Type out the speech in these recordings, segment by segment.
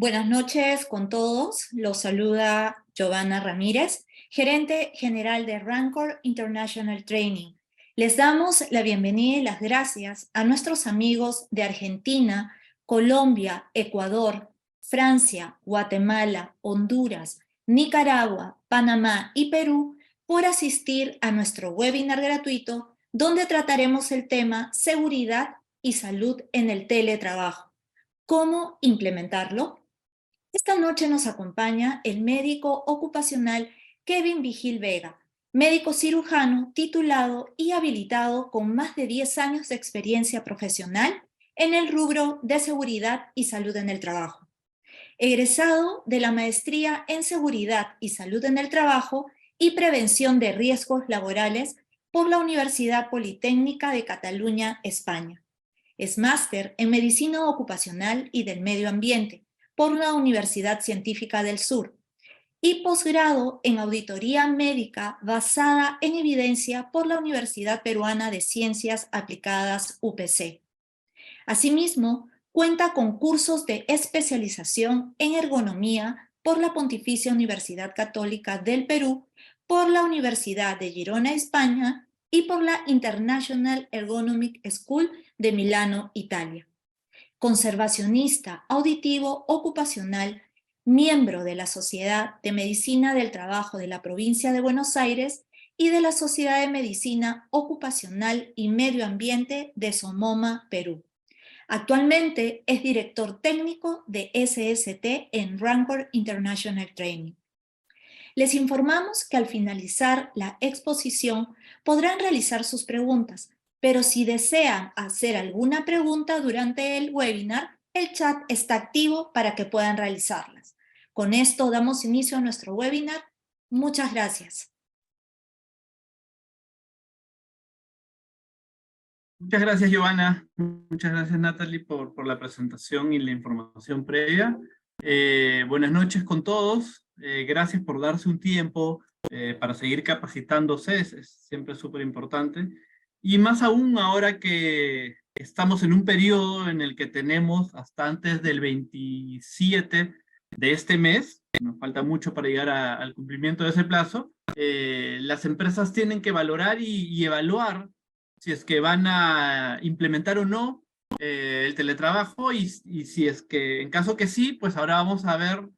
Buenas noches con todos. Los saluda Giovanna Ramírez, gerente general de Rancor International Training. Les damos la bienvenida y las gracias a nuestros amigos de Argentina, Colombia, Ecuador, Francia, Guatemala, Honduras, Nicaragua, Panamá y Perú por asistir a nuestro webinar gratuito donde trataremos el tema seguridad y salud en el teletrabajo. ¿Cómo implementarlo? Esta noche nos acompaña el médico ocupacional Kevin Vigil Vega, médico cirujano titulado y habilitado con más de 10 años de experiencia profesional en el rubro de seguridad y salud en el trabajo. Egresado de la maestría en seguridad y salud en el trabajo y prevención de riesgos laborales por la Universidad Politécnica de Cataluña, España. Es máster en medicina ocupacional y del medio ambiente por la Universidad Científica del Sur y posgrado en auditoría médica basada en evidencia por la Universidad Peruana de Ciencias Aplicadas UPC. Asimismo, cuenta con cursos de especialización en ergonomía por la Pontificia Universidad Católica del Perú, por la Universidad de Girona, España, y por la International Ergonomic School de Milano, Italia. Conservacionista auditivo ocupacional, miembro de la Sociedad de Medicina del Trabajo de la Provincia de Buenos Aires y de la Sociedad de Medicina Ocupacional y Medio Ambiente de Somoma, Perú. Actualmente es director técnico de SST en Rancor International Training. Les informamos que al finalizar la exposición podrán realizar sus preguntas, pero si desean hacer alguna pregunta durante el webinar, el chat está activo para que puedan realizarlas. Con esto damos inicio a nuestro webinar. Muchas gracias. Muchas gracias, Giovanna. Muchas gracias, Natalie, por la presentación y la información previa. Buenas noches con todos. Gracias por darse un tiempo para seguir capacitándose. Es siempre súper importante. Y más aún ahora que estamos en un periodo en el que tenemos hasta antes del 27 de este mes, nos falta mucho para llegar al cumplimiento de ese plazo, las empresas tienen que valorar y evaluar si es que van a implementar o no el teletrabajo y si es que, en caso que sí, pues ahora vamos a ver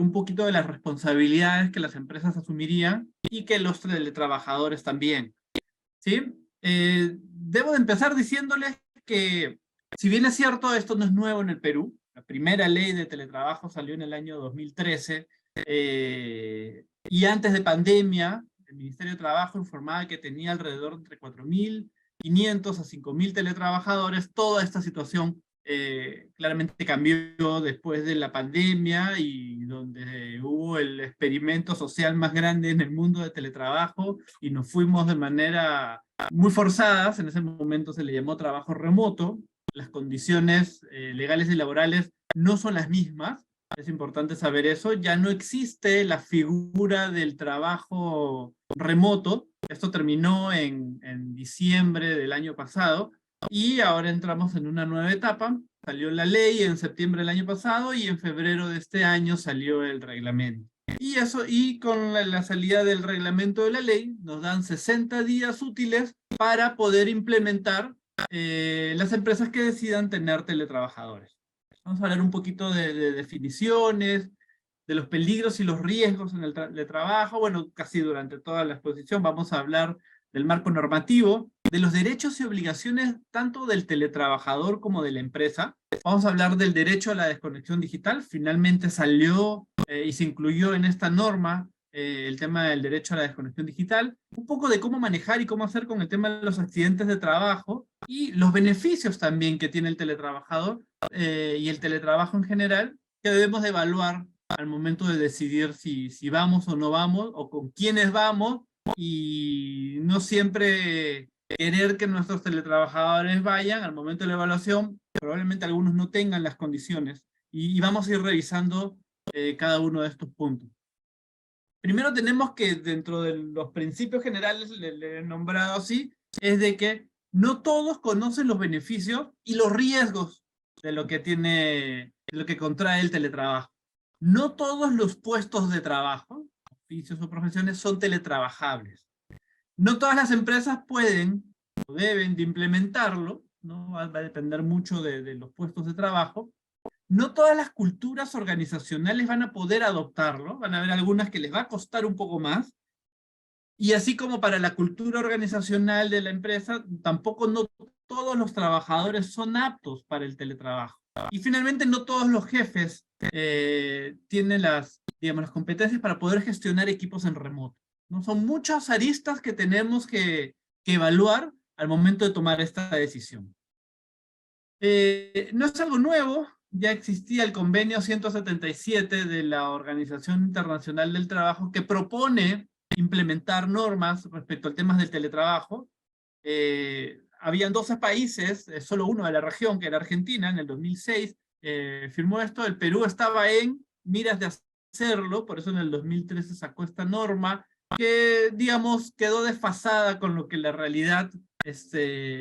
un poquito de las responsabilidades que las empresas asumirían y que los teletrabajadores también, ¿sí? Debo de empezar diciéndoles que, si bien es cierto, esto no es nuevo en el Perú, la primera ley de teletrabajo salió en el año 2013, y antes de pandemia, el Ministerio de Trabajo informaba que tenía alrededor entre 4.500 a 5.000 teletrabajadores. Toda esta situación claramente cambió después de la pandemia y donde hubo el experimento social más grande en el mundo de teletrabajo y nos fuimos de manera muy forzadas. En ese momento se le llamó trabajo remoto. Las condiciones legales y laborales no son las mismas. Es importante saber eso. Ya no existe la figura del trabajo remoto. Esto terminó en diciembre del año pasado y ahora entramos en una nueva etapa. Salió la ley en septiembre del año pasado y en febrero de este año salió el reglamento. Y con la salida del reglamento de la ley nos dan 60 días útiles para poder implementar las empresas que decidan tener teletrabajadores. Vamos a hablar un poquito de definiciones, de los peligros y los riesgos en el teletrabajo. Bueno, casi durante toda la exposición vamos a hablar del marco normativo, de los derechos y obligaciones tanto del teletrabajador como de la empresa. Vamos a hablar del derecho a la desconexión digital. Finalmente salió y se incluyó en esta norma el tema del derecho a la desconexión digital. Un poco de cómo manejar y cómo hacer con el tema de los accidentes de trabajo y los beneficios también que tiene el teletrabajador y el teletrabajo en general, que debemos de evaluar al momento de decidir si vamos o no vamos, o con quiénes vamos, y no siempre querer que nuestros teletrabajadores vayan. Al momento de la evaluación, probablemente algunos no tengan las condiciones, y vamos a ir revisando cada uno de estos puntos. Primero tenemos que, dentro de los principios generales, le he nombrado así, es de que no todos conocen los beneficios y los riesgos de lo que tiene lo que contrae el teletrabajo. No todos los puestos de trabajo, oficios o profesiones, son teletrabajables. No todas las empresas pueden o deben de implementarlo, ¿no? Va a depender mucho de los puestos de trabajo. No todas las culturas organizacionales van a poder adoptarlo, van a haber algunas que les va a costar un poco más, y así como para la cultura organizacional de la empresa, tampoco no todos los trabajadores son aptos para el teletrabajo. Y finalmente no todos los jefes tienen digamos, las competencias para poder gestionar equipos en remoto, ¿no? Son muchas aristas que tenemos que evaluar al momento de tomar esta decisión. No es algo nuevo, ya existía el convenio 177 de la Organización Internacional del Trabajo que propone implementar normas respecto al tema del teletrabajo. Habían 12 países, solo uno de la región, que era Argentina, en el 2006, firmó esto. El Perú estaba en miras de hacerlo, por eso en el 2013 sacó esta norma, que, digamos, quedó desfasada con lo que la realidad,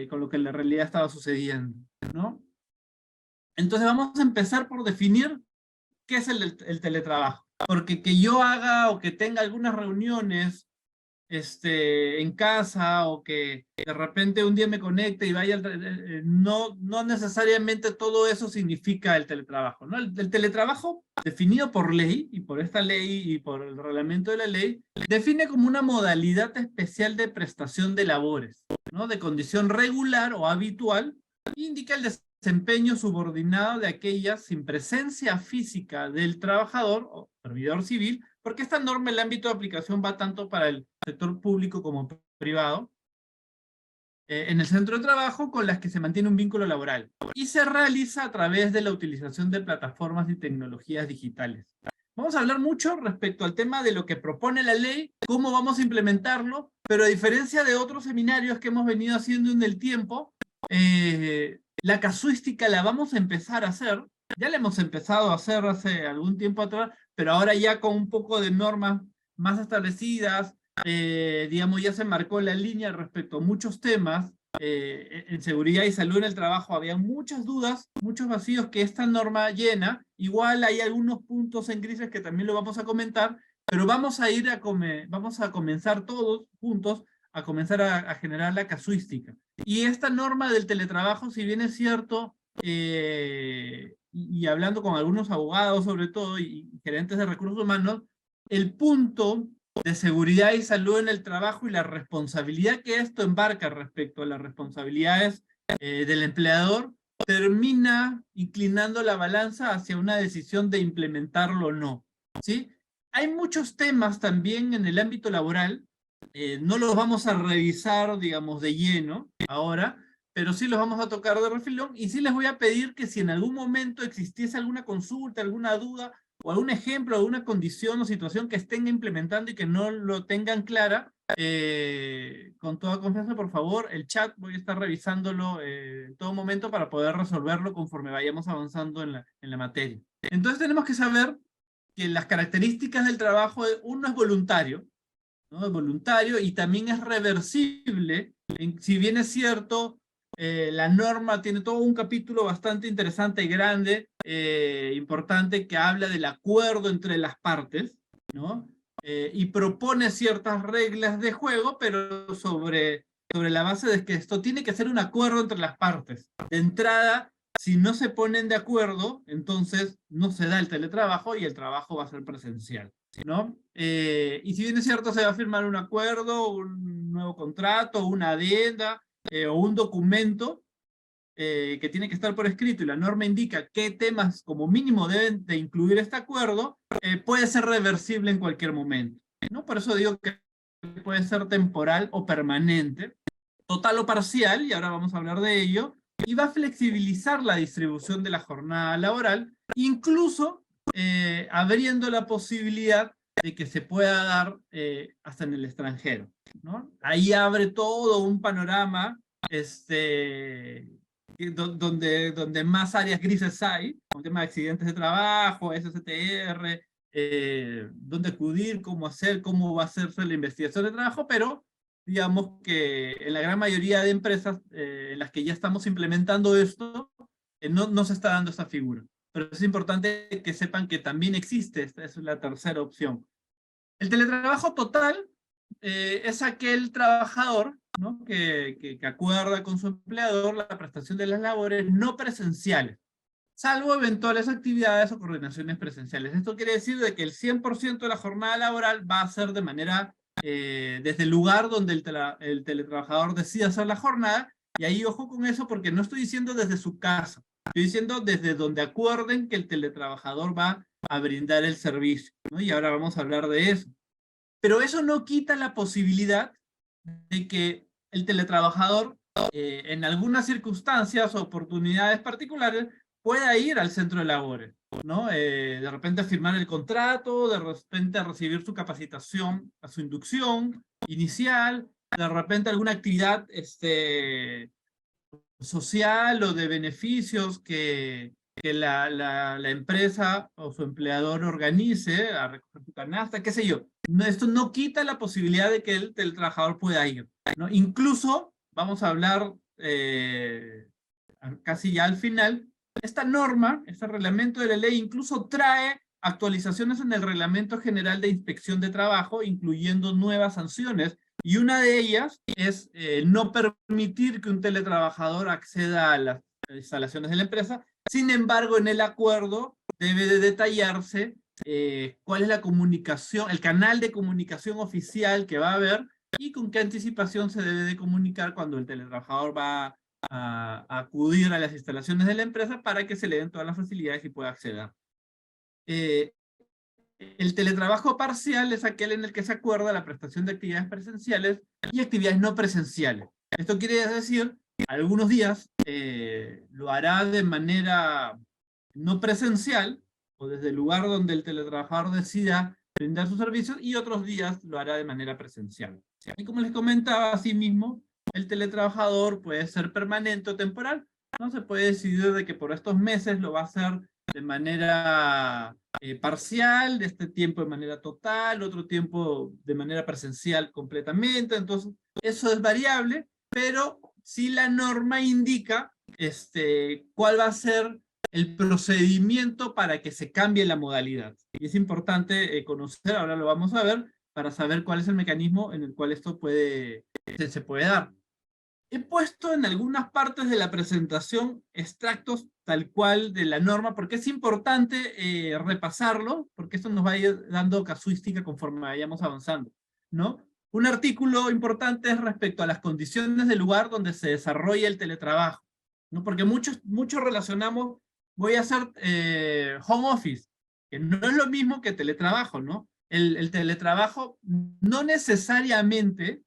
con lo que la realidad estaba sucediendo, ¿no? Entonces vamos a empezar por definir qué es el teletrabajo. Porque que yo haga o que tenga algunas reuniones en casa, o que de repente un día me conecte y vaya, no necesariamente todo eso significa el teletrabajo, ¿no? El teletrabajo, definido por ley, y por esta ley y por el reglamento de la ley, define como una modalidad especial de prestación de labores, ¿no? De condición regular o habitual, indica el desempeño subordinado de aquellas sin presencia física del trabajador o servidor civil, porque esta norma, el ámbito de aplicación va tanto para el sector público como privado, en el centro de trabajo, con las que se mantiene un vínculo laboral, y se realiza a través de la utilización de plataformas y tecnologías digitales. Vamos a hablar mucho respecto al tema de lo que propone la ley, cómo vamos a implementarlo, pero a diferencia de otros seminarios que hemos venido haciendo en el tiempo, la casuística la vamos a empezar a hacer. Ya la hemos empezado a hacer hace algún tiempo atrás, pero ahora ya con un poco de normas más establecidas, digamos, ya se marcó la línea respecto a muchos temas. En seguridad y salud en el trabajo había muchas dudas, muchos vacíos que esta norma llena. Igual hay algunos puntos en grises que también lo vamos a comentar, pero vamos a comenzar todos juntos a comenzar a generar la casuística. Y esta norma del teletrabajo, si bien es cierto, y hablando con algunos abogados sobre todo, y gerentes de recursos humanos, el punto de seguridad y salud en el trabajo y la responsabilidad que esto embarca respecto a las responsabilidades del empleador, termina inclinando la balanza hacia una decisión de implementarlo o no, ¿sí? Hay muchos temas también en el ámbito laboral, no los vamos a revisar, digamos, de lleno ahora, pero sí los vamos a tocar de refilón, y sí les voy a pedir que si en algún momento existiese alguna consulta, alguna duda, o algún ejemplo, alguna condición o situación que estén implementando y que no lo tengan clara, con toda confianza, por favor, el chat voy a estar revisándolo en todo momento para poder resolverlo conforme vayamos avanzando en la materia. Entonces tenemos que saber que las características del trabajo, uno es voluntario, ¿no? Es voluntario y también es reversible. Si bien es cierto, la norma tiene todo un capítulo bastante interesante y grande, importante, que habla del acuerdo entre las partes, ¿no? Y propone ciertas reglas de juego, pero sobre la base de que esto tiene que ser un acuerdo entre las partes. De entrada, si no se ponen de acuerdo, entonces no se da el teletrabajo y el trabajo va a ser presencial, ¿no? Y si bien es cierto, se va a firmar un acuerdo, un nuevo contrato, una adenda, o un documento que tiene que estar por escrito, y la norma indica qué temas como mínimo deben de incluir este acuerdo, puede ser reversible en cualquier momento, ¿no? Por eso digo que puede ser temporal o permanente, total o parcial, y ahora vamos a hablar de ello, y va a flexibilizar la distribución de la jornada laboral, incluso abriendo la posibilidad de que se pueda dar hasta en el extranjero, ¿no? Ahí abre todo un panorama donde más áreas grises hay, con tema de accidentes de trabajo, SSTR, dónde acudir, cómo hacer, cómo va a hacerse la investigación de trabajo, pero digamos que en la gran mayoría de empresas en las que ya estamos implementando esto, no se está dando esta figura. pero es importante que sepan que también existe, esta es la tercera opción. El teletrabajo total es aquel trabajador, ¿no?, que acuerda con su empleador la prestación de las labores no presenciales, salvo eventuales actividades o coordinaciones presenciales. Esto quiere decir de que el 100% de la jornada laboral va a ser de manera, desde el lugar donde el teletrabajador decida hacer la jornada, y ahí ojo con eso porque no estoy diciendo desde su casa, estoy diciendo desde donde acuerden que el teletrabajador va a brindar el servicio, ¿no? Y ahora vamos a hablar de eso. Pero eso no quita la posibilidad de que el teletrabajador, en algunas circunstancias o oportunidades particulares, pueda ir al centro de labores, ¿no? De repente a firmar el contrato, de repente a recibir su capacitación, a su inducción inicial, de repente alguna actividad social o de beneficios que la empresa o su empleador organice, a recoger su canasta, qué sé yo. No, esto no quita la posibilidad de que el trabajador pueda ir, ¿no? Incluso, vamos a hablar casi ya al final, esta norma, este reglamento de la ley, incluso trae actualizaciones en el Reglamento General de Inspección de Trabajo, incluyendo nuevas sanciones, y una de ellas es no permitir que un teletrabajador acceda a las instalaciones de la empresa. Sin embargo, en el acuerdo debe de detallarse cuál es la comunicación, el canal de comunicación oficial que va a haber y con qué anticipación se debe de comunicar cuando el teletrabajador va a acudir a las instalaciones de la empresa para que se le den todas las facilidades y pueda acceder. El teletrabajo parcial es aquel en el que se acuerda la prestación de actividades presenciales y actividades no presenciales. Esto quiere decir, algunos días lo hará de manera no presencial, o desde el lugar donde el teletrabajador decida brindar sus servicios, y otros días lo hará de manera presencial. Y como les comentaba, asimismo, el teletrabajador puede ser permanente o temporal, ¿no? Se puede decidir de que por estos meses lo va a hacer de manera parcial, de este tiempo de manera total, otro tiempo de manera presencial completamente. Entonces eso es variable, pero sí la norma indica cuál va a ser el procedimiento para que se cambie la modalidad. Y es importante conocer, ahora lo vamos a ver, para saber cuál es el mecanismo en el cual esto se puede dar. He puesto en algunas partes de la presentación extractos tal cual de la norma, porque es importante repasarlo, porque esto nos va a ir dando casuística conforme vayamos avanzando, ¿no? Un artículo importante es respecto a las condiciones del lugar donde se desarrolla el teletrabajo, ¿no? Porque muchos relacionamos, voy a hacer home office, que no es lo mismo que teletrabajo, ¿no? El teletrabajo no necesariamente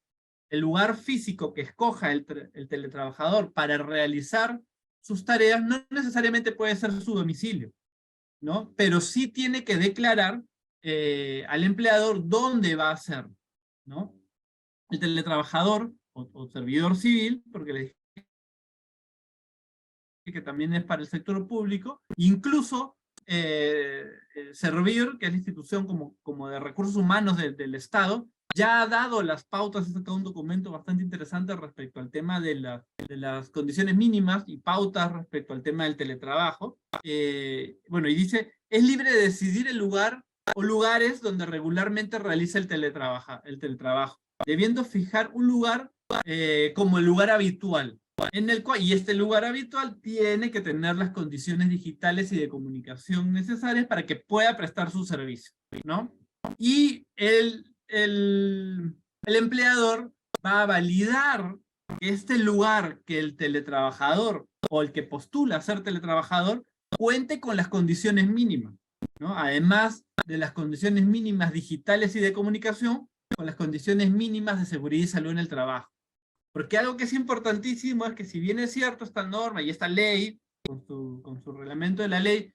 el lugar físico que escoja el teletrabajador para realizar sus tareas no necesariamente puede ser su domicilio, ¿no? Pero sí tiene que declarar al empleador dónde va a hacer, ¿no? El teletrabajador o servidor civil, porque les dije que también es para el sector público, incluso Servir, que es la institución como de recursos humanos del Estado, ya ha dado las pautas, ha sacado un documento bastante interesante respecto al tema de las condiciones mínimas y pautas respecto al tema del teletrabajo. Bueno, y dice, es libre de decidir el lugar o lugares donde regularmente realiza el teletrabajo, debiendo fijar un lugar como el lugar habitual, en el cual, y este lugar habitual tiene que tener las condiciones digitales y de comunicación necesarias para que pueda prestar su servicio, ¿no? Y el empleador va a validar que este lugar que el teletrabajador o el que postula ser teletrabajador cuente con las condiciones mínimas, ¿no? Además de las condiciones mínimas digitales y de comunicación, con las condiciones mínimas de seguridad y salud en el trabajo. Porque algo que es importantísimo es que si bien es cierto esta norma y esta ley, con su reglamento de la ley,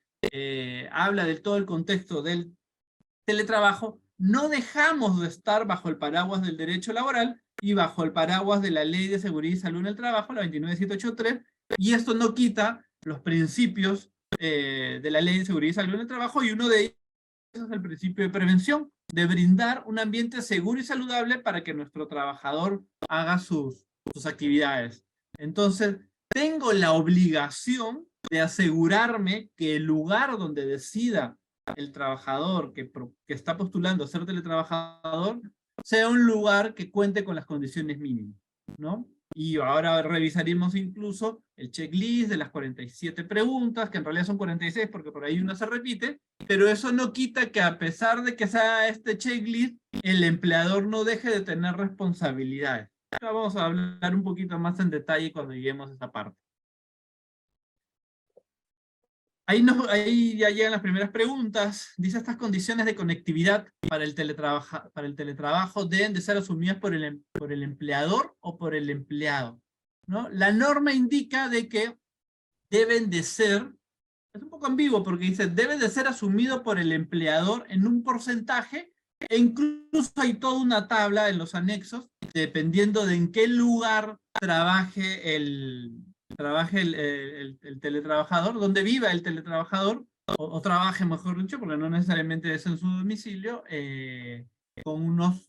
habla de todo el contexto del teletrabajo, no dejamos de estar bajo el paraguas del derecho laboral y bajo el paraguas de la Ley de Seguridad y Salud en el Trabajo, la 29783, y esto no quita los principios de la Ley de Seguridad y Salud en el Trabajo, y uno de ellos es el principio de prevención, de brindar un ambiente seguro y saludable para que nuestro trabajador haga sus actividades. Entonces, tengo la obligación de asegurarme que el lugar donde decida el trabajador que está postulando a ser teletrabajador sea un lugar que cuente con las condiciones mínimas, ¿no? Y ahora revisaremos incluso el checklist de las 47 preguntas, que en realidad son 46 porque por ahí una se repite, pero eso no quita que a pesar de que sea este checklist, el empleador no deje de tener responsabilidades. Ahora vamos a hablar un poquito más en detalle cuando lleguemos a esa parte. Ahí ya llegan las primeras preguntas. Dice, estas condiciones de conectividad para el teletrabajo deben de ser asumidas por el empleador o por el empleado, ¿no? La norma indica de que deben de ser, es un poco ambiguo porque dice, debe de ser asumido por el empleador en un porcentaje, e incluso hay toda una tabla en los anexos, dependiendo de en qué lugar trabaje el teletrabajador, donde viva el teletrabajador, o trabaje, mejor dicho, porque no necesariamente es en su domicilio, con unos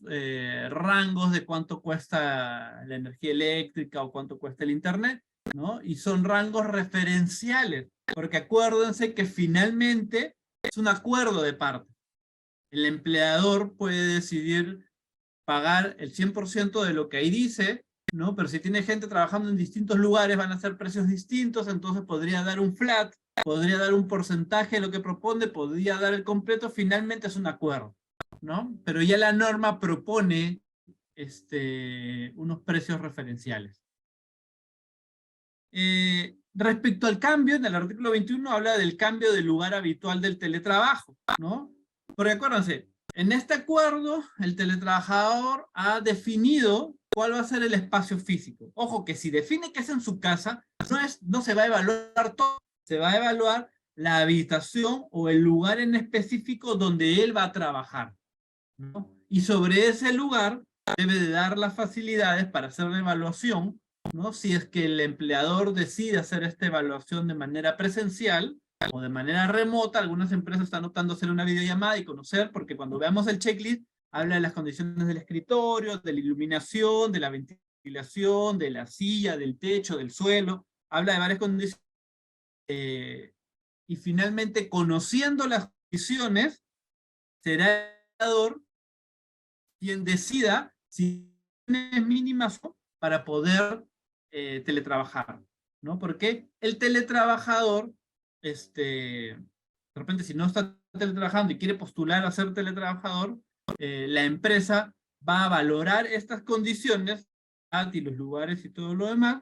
rangos de cuánto cuesta la energía eléctrica o cuánto cuesta el internet, ¿no? Y son rangos referenciales, porque acuérdense que finalmente es un acuerdo de parte. El empleador puede decidir pagar el 100% de lo que ahí dice, ¿no? Pero si tiene gente trabajando en distintos lugares, van a ser precios distintos, entonces podría dar un flat, podría dar un porcentaje de lo que propone, podría dar el completo, finalmente es un acuerdo, ¿no? Pero ya la norma propone unos precios referenciales. Respecto al cambio, en el artículo 21 habla del cambio del lugar habitual del teletrabajo, ¿no? Porque acuérdense, en este acuerdo, el teletrabajador ha definido cuál va a ser el espacio físico. Ojo, que si define que es en su casa, no se va a evaluar todo, se va a evaluar la habitación o el lugar en específico donde él va a trabajar, ¿no? Y sobre ese lugar debe de dar las facilidades para hacer la evaluación, ¿no? Si es que el empleador decide hacer esta evaluación de manera presencial, o de manera remota. Algunas empresas están optando a hacer una videollamada y conocer, porque cuando veamos el checklist, habla de las condiciones del escritorio, de la iluminación, de la ventilación, de la silla, del techo, del suelo, habla de varias condiciones, y finalmente, conociendo las condiciones, será el empleador quien decida si condiciones mínimas para poder teletrabajar, ¿no? Porque el teletrabajador, de repente si no está teletrabajando y quiere postular a ser teletrabajador, la empresa va a valorar estas condiciones y los lugares y todo lo demás,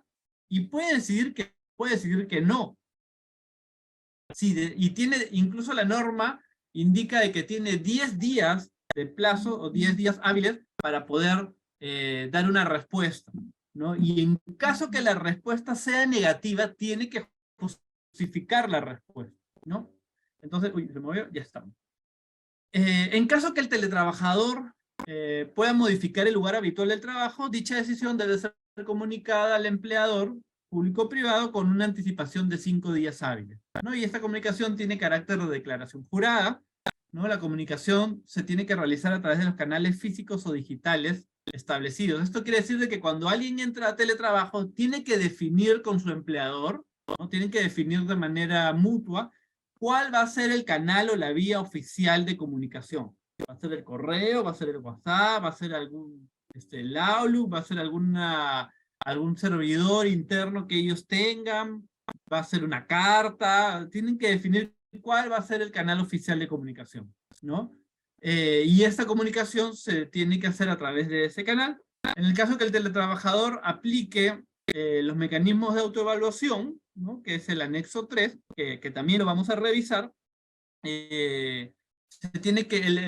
y puede decidir que no. Sí, y tiene, incluso la norma indica de que tiene 10 días de plazo o 10 días hábiles para poder dar una respuesta, ¿no? Y en caso que la respuesta sea negativa, tiene que justificar la respuesta, ¿no? Entonces, uy, se movió, ya estamos. En caso que el teletrabajador pueda modificar el lugar habitual del trabajo, dicha decisión debe ser comunicada al empleador público o privado con una anticipación de 5 días hábiles, ¿no? Y esta comunicación tiene carácter de declaración jurada, ¿no? La comunicación se tiene que realizar a través de los canales físicos o digitales establecidos. Esto quiere decir de que cuando alguien entra a teletrabajo, tiene que definir con su empleador, ¿no? Tienen que definir de manera mutua cuál va a ser el canal o la vía oficial de comunicación. ¿Va a ser el correo? ¿Va a ser el WhatsApp? ¿Va a ser algún el Outlook? ¿Va a ser algún servidor interno que ellos tengan? ¿Va a ser una carta? Tienen que definir cuál va a ser el canal oficial de comunicación, ¿no? Y esta comunicación se tiene que hacer a través de ese canal. En el caso que el teletrabajador aplique los mecanismos de autoevaluación, ¿no? Que es el anexo 3, que también lo vamos a revisar, el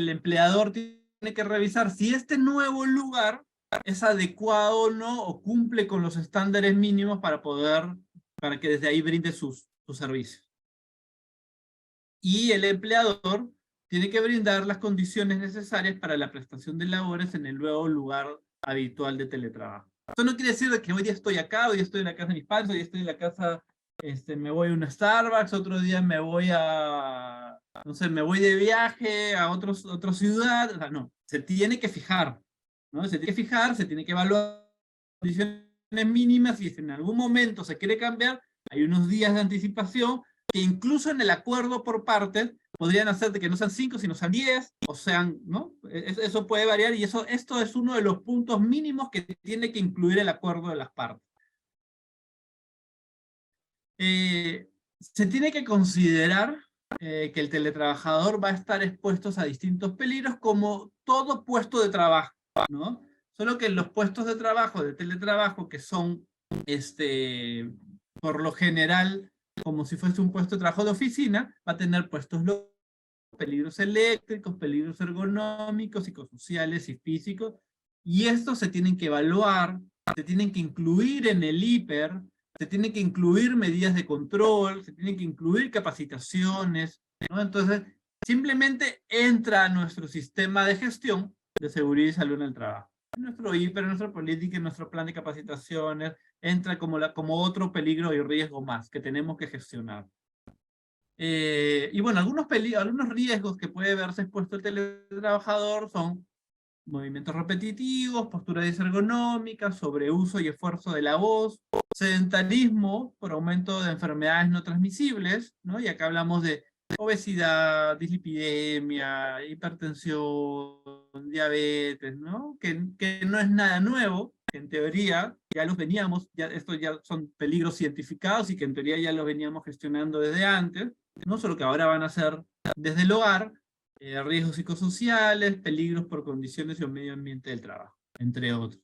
empleador tiene que revisar si este nuevo lugar es adecuado o no, o cumple con los estándares mínimos para que desde ahí brinde sus servicios. Y el empleador tiene que brindar las condiciones necesarias para la prestación de labores en el nuevo lugar habitual de teletrabajo. Esto no quiere decir que hoy día estoy acá, hoy día estoy en la casa de mis padres, hoy día estoy en la casa, me voy a un Starbucks, otro día me voy no sé, me voy de viaje a otra ciudad. O sea, no, se tiene que fijar, ¿no? Se tiene que fijar, se tiene que evaluar condiciones mínimas, y si en algún momento se quiere cambiar, hay unos días de anticipación que incluso en el acuerdo por partes podrían hacer de que no sean 5, sino sean 10, o sean, ¿no? Eso puede variar, y esto es uno de los puntos mínimos que tiene que incluir el acuerdo de las partes. Se tiene que considerar que el teletrabajador va a estar expuesto a distintos peligros, como todo puesto de trabajo, ¿no? Solo que los puestos de trabajo, de teletrabajo, que son, por lo general, como si fuese un puesto de trabajo de oficina, va a tener peligros eléctricos, peligros ergonómicos, psicosociales y físicos, y estos se tienen que evaluar, se tienen que incluir en el IPER, se tienen que incluir medidas de control, se tienen que incluir capacitaciones, ¿no? Entonces, simplemente entra a nuestro sistema de gestión de seguridad y salud en el trabajo. Nuestro IPER, nuestra política, nuestro plan de capacitaciones, entra como otro peligro y riesgo más que tenemos que gestionar. Y bueno, algunos riesgos que puede verse expuesto el teletrabajador son movimientos repetitivos, posturas desergonómicas, sobreuso y esfuerzo de la voz, sedentarismo por aumento de enfermedades no transmisibles, ¿no? Y acá hablamos de obesidad, dislipidemia, hipertensión, diabetes, ¿no? Que no es nada nuevo, que en teoría ya los veníamos, estos ya son peligros cientificados y que en teoría ya los veníamos gestionando desde antes, ¿no? Solo que ahora van a ser desde el hogar, riesgos psicosociales, peligros por condiciones y el medio ambiente del trabajo, entre otros.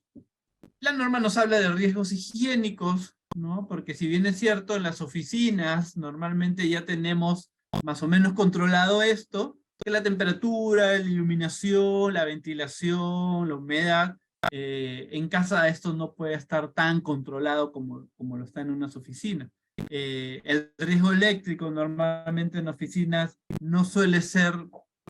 La norma nos habla de riesgos higiénicos, ¿no? Porque si bien es cierto, en las oficinas normalmente ya tenemos más o menos controlado esto, que la temperatura, la iluminación, la ventilación, la humedad, en casa esto no puede estar tan controlado como lo está en unas oficinas. El riesgo eléctrico normalmente en oficinas no suele ser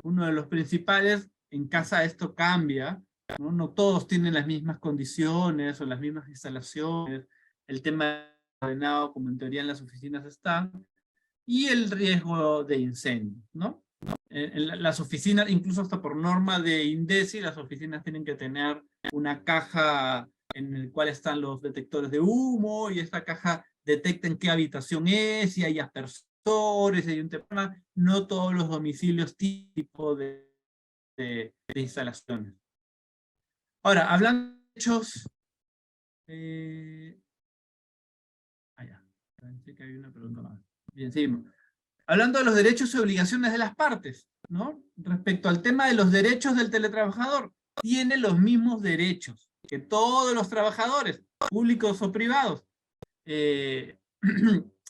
uno de los principales. En casa esto cambia, ¿no? No todos tienen las mismas condiciones o las mismas instalaciones, el tema ordenado como en teoría en las oficinas está, y el riesgo de incendio, ¿no? En las oficinas, incluso hasta por norma de INDECI, las oficinas tienen que tener una caja en la cual están los detectores de humo, y esta caja detecta en qué habitación es, si hay aspersores, si hay un tema. No todos los domicilios tipo de instalaciones. Ahora, hablando de hechos... pensé que había una pregunta más. Bien, seguimos. Hablando de los derechos y obligaciones de las partes, ¿no? Respecto al tema de los derechos del teletrabajador, tiene los mismos derechos que todos los trabajadores, públicos o privados.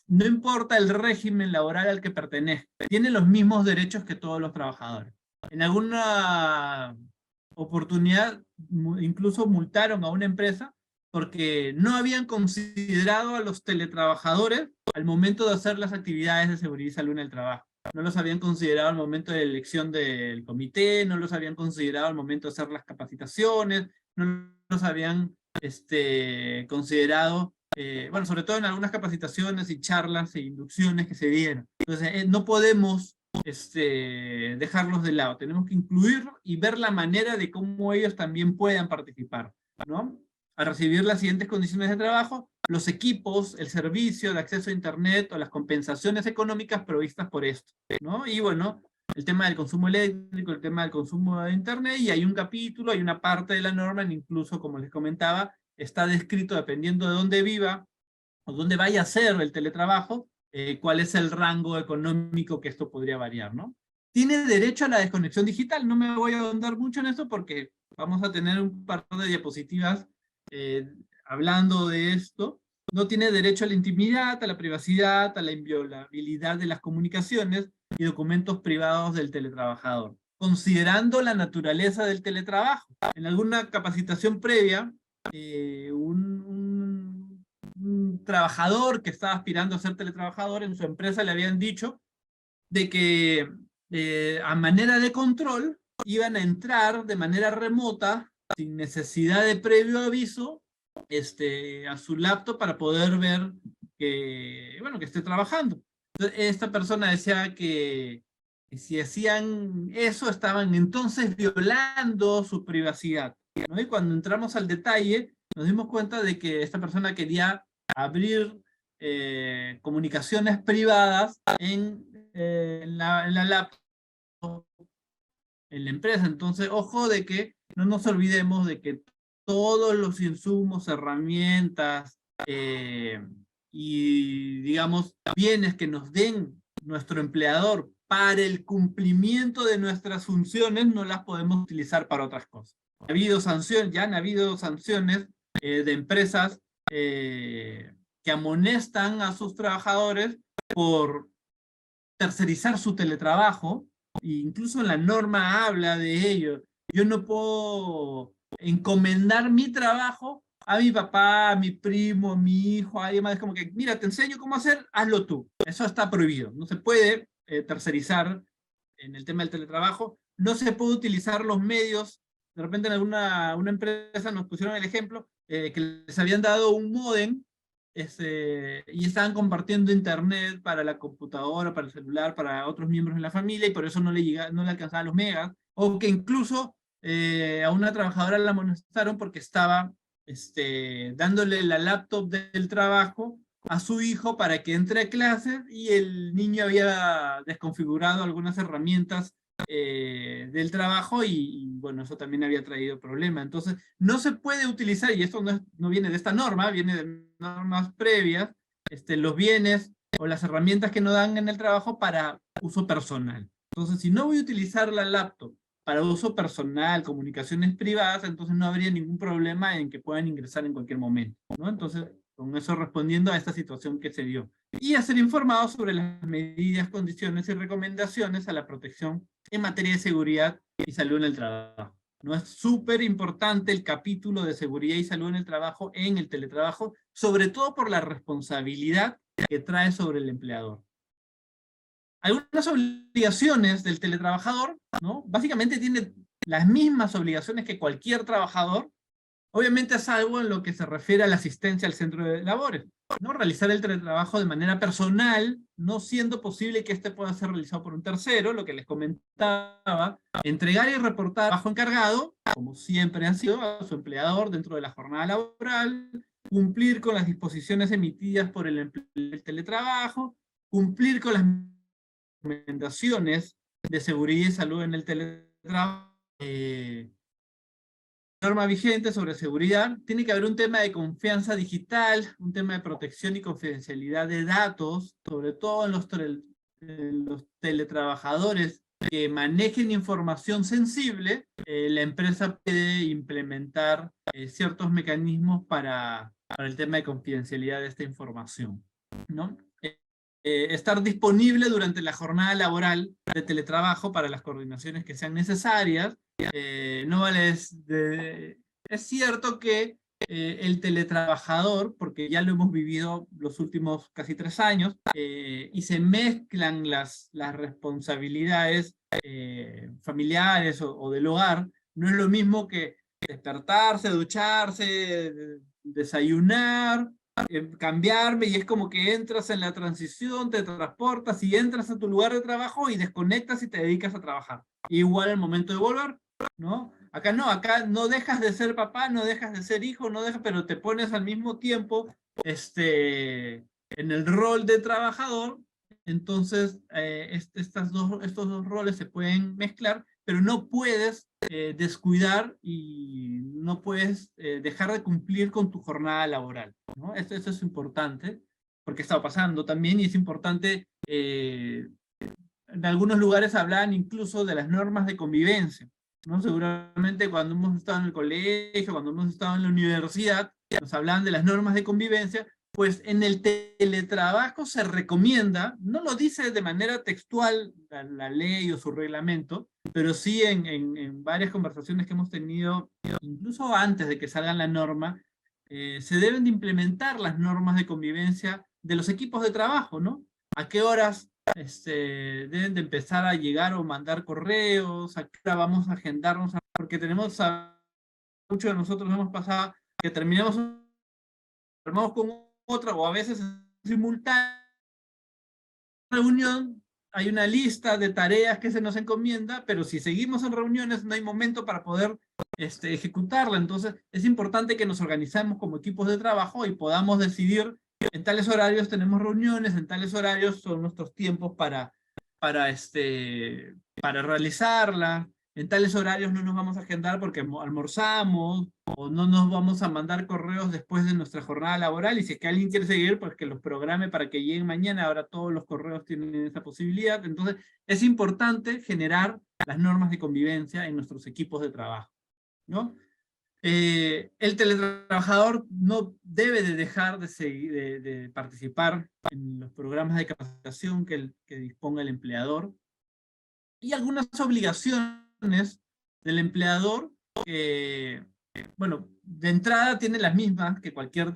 No importa el régimen laboral al que pertenezca, tiene los mismos derechos que todos los trabajadores. En alguna oportunidad incluso multaron a una empresa porque no habían considerado a los teletrabajadores al momento de hacer las actividades de seguridad y salud en el trabajo. No los habían considerado al momento de la elección del comité, no los habían considerado al momento de hacer las capacitaciones, no los habían considerado, bueno, sobre todo en algunas capacitaciones y charlas e inducciones que se dieron. Entonces, no podemos dejarlos de lado, tenemos que incluirlos y ver la manera de cómo ellos también puedan participar, ¿no? A recibir las siguientes condiciones de trabajo, los equipos, el servicio de acceso a internet o las compensaciones económicas provistas por esto, ¿no? Y bueno, el tema del consumo eléctrico, el tema del consumo de internet, y hay un capítulo, hay una parte de la norma, incluso como les comentaba, está descrito dependiendo de dónde viva o dónde vaya a ser el teletrabajo, cuál es el rango económico que esto podría variar, ¿no? Tiene derecho a la desconexión digital, no me voy a ahondar mucho en esto porque vamos a tener un par de diapositivas hablando de esto. No tiene derecho a la intimidad, a la privacidad, a la inviolabilidad de las comunicaciones y documentos privados del teletrabajador, considerando la naturaleza del teletrabajo. En alguna capacitación previa, un trabajador que estaba aspirando a ser teletrabajador en su empresa le habían dicho de que a manera de control iban a entrar de manera remota, sin necesidad de previo aviso, a su laptop para poder ver que, bueno, que esté trabajando. Entonces, esta persona decía que si hacían eso estaban entonces violando su privacidad, ¿no? Y cuando entramos al detalle, nos dimos cuenta de que esta persona quería abrir comunicaciones privadas en la laptop, en la empresa. Entonces, ojo de que no nos olvidemos de que todos los insumos, herramientas y, digamos, bienes que nos den nuestro empleador para el cumplimiento de nuestras funciones, no las podemos utilizar para otras cosas. Ya han habido sanciones de empresas que amonestan a sus trabajadores por tercerizar su teletrabajo, e incluso la norma habla de ello. Yo no puedo encomendar mi trabajo a mi papá, a mi primo, a mi hijo, a alguien más. Es como que, mira, te enseño cómo hacer, hazlo tú. Eso está prohibido. No se puede tercerizar en el tema del teletrabajo. No se puede utilizar los medios. De repente en una empresa nos pusieron el ejemplo que les habían dado un módem y estaban compartiendo internet para la computadora, para el celular, para otros miembros de la familia, y por eso no le alcanzaban los megas, o que incluso a una trabajadora la amonestaron porque estaba dándole la laptop del trabajo a su hijo para que entre a clases, y el niño había desconfigurado algunas herramientas del trabajo, y bueno, eso también había traído problemas. Entonces, no se puede utilizar, y esto no viene de esta norma, viene de normas previas, los bienes o las herramientas que nos dan en el trabajo para uso personal. Entonces, si no voy a utilizar la laptop para uso personal, comunicaciones privadas, entonces no habría ningún problema en que puedan ingresar en cualquier momento, ¿no? Entonces, con eso respondiendo a esta situación que se dio. Y a ser informados sobre las medidas, condiciones y recomendaciones a la protección en materia de seguridad y salud en el trabajo. ¿No? Es súper importante el capítulo de seguridad y salud en el trabajo, en el teletrabajo, sobre todo por la responsabilidad que trae sobre el empleador. Algunas obligaciones del teletrabajador, ¿no? Básicamente tiene las mismas obligaciones que cualquier trabajador, obviamente es algo en lo que se refiere a la asistencia al centro de labores, ¿no? Realizar el teletrabajo de manera personal, no siendo posible que este pueda ser realizado por un tercero, lo que les comentaba, entregar y reportar bajo encargado, como siempre han sido, a su empleador dentro de la jornada laboral, cumplir con las disposiciones emitidas por el teletrabajo, cumplir con las recomendaciones de seguridad y salud en el teletrabajo, norma vigente sobre seguridad. Tiene que haber un tema de confianza digital, un tema de protección y confidencialidad de datos, sobre todo en los teletrabajadores que manejen información sensible. La empresa puede implementar ciertos mecanismos para el tema de confidencialidad de esta información, ¿no? Estar disponible durante la jornada laboral de teletrabajo para las coordinaciones que sean necesarias. No vale, es cierto que el teletrabajador, porque ya lo hemos vivido los últimos casi 3 años, y se mezclan las responsabilidades familiares o del hogar, no es lo mismo que despertarse, ducharse, desayunar, cambiarme, y es como que entras en la transición, te transportas y entras a tu lugar de trabajo y desconectas y te dedicas a trabajar. Igual al momento de volver, ¿no? Acá no dejas de ser papá, no dejas de ser hijo, pero te pones al mismo tiempo en el rol de trabajador. Entonces estos dos roles se pueden mezclar, pero no puedes descuidar y no puedes dejar de cumplir con tu jornada laboral, ¿no? Eso es importante, porque está pasando también, y es importante, en algunos lugares hablan incluso de las normas de convivencia, ¿no? Seguramente cuando hemos estado en el colegio, cuando hemos estado en la universidad, nos hablan de las normas de convivencia. Pues en el teletrabajo se recomienda, no lo dice de manera textual la ley o su reglamento, pero sí en varias conversaciones que hemos tenido, incluso antes de que salga la norma, se deben de implementar las normas de convivencia de los equipos de trabajo, ¿no? ¿A qué horas deben de empezar a llegar o mandar correos? ¿A qué hora vamos a agendarnos? Porque muchos de nosotros hemos pasado que terminamos con otra, o a veces simultáneo reunión, hay una lista de tareas que se nos encomienda, pero si seguimos en reuniones no hay momento para poder ejecutarla. Entonces es importante que nos organizamos como equipos de trabajo y podamos decidir en tales horarios tenemos reuniones, en tales horarios son nuestros tiempos para realizarla, en tales horarios no nos vamos a agendar porque almorzamos, o no nos vamos a mandar correos después de nuestra jornada laboral, y si es que alguien quiere seguir, pues que los programe para que lleguen mañana. Ahora todos los correos tienen esa posibilidad. Entonces es importante generar las normas de convivencia en nuestros equipos de trabajo, ¿no? El teletrabajador no debe de dejar de participar en los programas de capacitación que disponga el empleador, y algunas obligaciones del empleador que, bueno, de entrada tiene las mismas que cualquier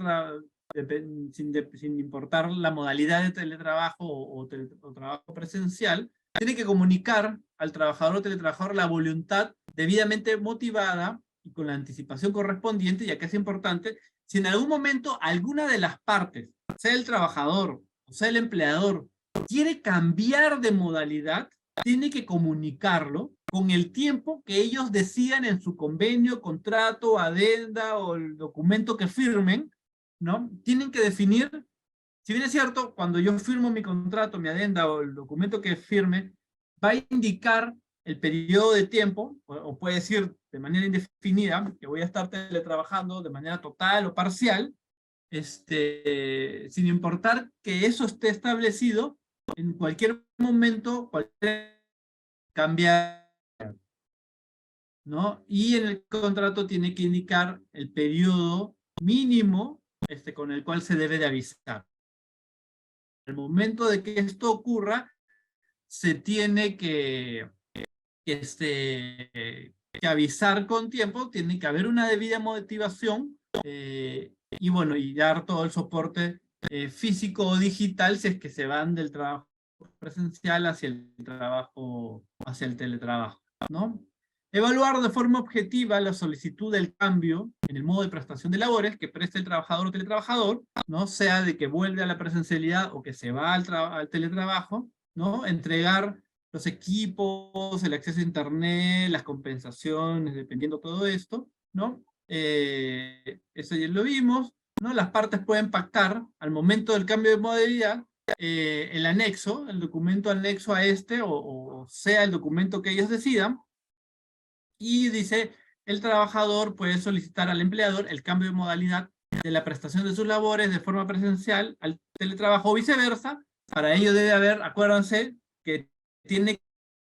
sin importar la modalidad de teletrabajo o trabajo presencial. Tiene que comunicar al trabajador o teletrabajador la voluntad debidamente motivada y con la anticipación correspondiente, ya que es importante, si en algún momento alguna de las partes, sea el trabajador o sea el empleador, quiere cambiar de modalidad, tiene que comunicarlo con el tiempo que ellos decidan en su convenio, contrato, adenda o el documento que firmen, ¿no? Tienen que definir, si bien es cierto, cuando yo firmo mi contrato, mi adenda o el documento que firme, va a indicar el periodo de tiempo, o puede decir de manera indefinida, que voy a estar teletrabajando de manera total o parcial, sin importar que eso esté establecido, en cualquier momento, cualquier cambiar, ¿no? Y en el contrato tiene que indicar el periodo mínimo con el cual se debe de avisar. Al momento de que esto ocurra, se tiene que avisar con tiempo, tiene que haber una debida motivación, y bueno, y dar todo el soporte físico o digital si es que se van del trabajo presencial hacia el teletrabajo, ¿no? Evaluar de forma objetiva la solicitud del cambio en el modo de prestación de labores que preste el trabajador o teletrabajador, ¿no? Sea de que vuelve a la presencialidad o que se va al teletrabajo, ¿no? Entregar los equipos, el acceso a internet, las compensaciones, dependiendo todo esto, ¿no? Eso ya lo vimos, ¿no? Las partes pueden pactar al momento del cambio de modalidad el anexo, el documento anexo a o sea el documento que ellos decidan, y dice, el trabajador puede solicitar al empleador el cambio de modalidad de la prestación de sus labores de forma presencial al teletrabajo o viceversa. Para ello debe haber, acuérdense, que tiene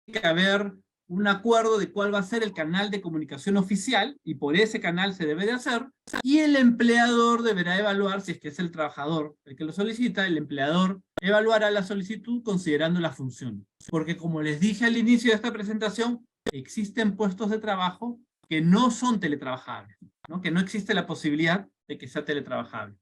que haber un acuerdo de cuál va a ser el canal de comunicación oficial, y por ese canal se debe de hacer, y el empleador deberá evaluar, si es que es el trabajador el que lo solicita, el empleador evaluará la solicitud considerando la función. Porque como les dije al inicio de esta presentación, existen puestos de trabajo que no son teletrabajables, ¿no? Que no existe la posibilidad de que sea teletrabajable.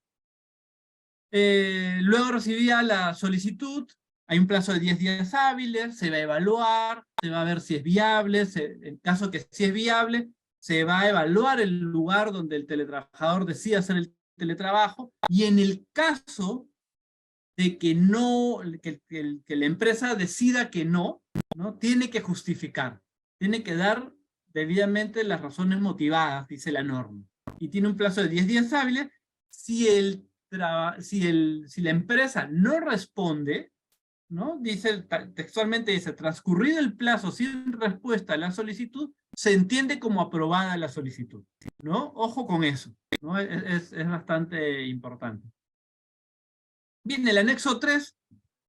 Luego recibía la solicitud, hay un plazo de 10 días hábiles, se va a evaluar, se va a ver si es viable, en caso que sí es viable, se va a evaluar el lugar donde el teletrabajador decida hacer el teletrabajo, y en el caso de que no, que la empresa decida que no, tiene que justificar, tiene que dar debidamente las razones motivadas, dice la norma, y tiene un plazo de 10 días hábiles. Si la empresa no responde, ¿no? Dice, textualmente dice, transcurrido el plazo sin respuesta a la solicitud, se entiende como aprobada la solicitud, ¿no? Ojo con eso, ¿no? Es bastante importante. Bien, el anexo 3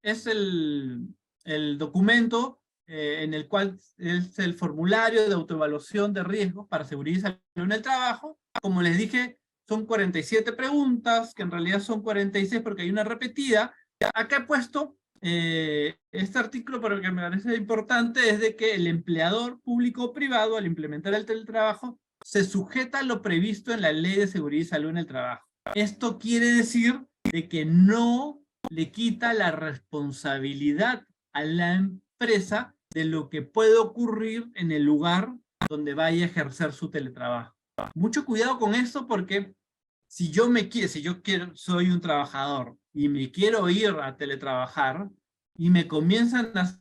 es el documento en el cual es el formulario de autoevaluación de riesgos para seguridad y salud en el trabajo. Como les dije, son 47 preguntas, que en realidad son 46 porque hay una repetida. Acá he puesto este artículo, pero que me parece importante, es de que el empleador público o privado, al implementar el teletrabajo, se sujeta a lo previsto en la Ley de Seguridad y Salud en el Trabajo. Esto quiere decir de que no le quita la responsabilidad a la empresa de lo que puede ocurrir en el lugar donde vaya a ejercer su teletrabajo. Mucho cuidado con esto, porque si yo soy un trabajador y me quiero ir a teletrabajar y me comienzan a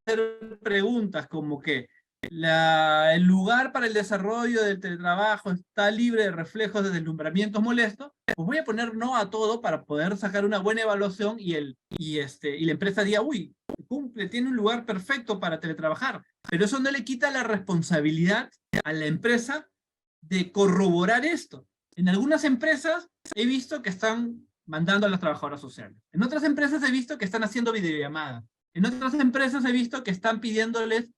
hacer preguntas como que el lugar para el desarrollo del teletrabajo está libre de reflejos de deslumbramientos molestos, pues voy a poner no a todo para poder sacar una buena evaluación y la empresa diga, uy, cumple, tiene un lugar perfecto para teletrabajar. Pero eso no le quita la responsabilidad a la empresa de corroborar esto. En algunas empresas he visto que están mandando a las trabajadoras sociales. En otras empresas he visto que están haciendo videollamadas. En otras empresas he visto que están pidiéndoles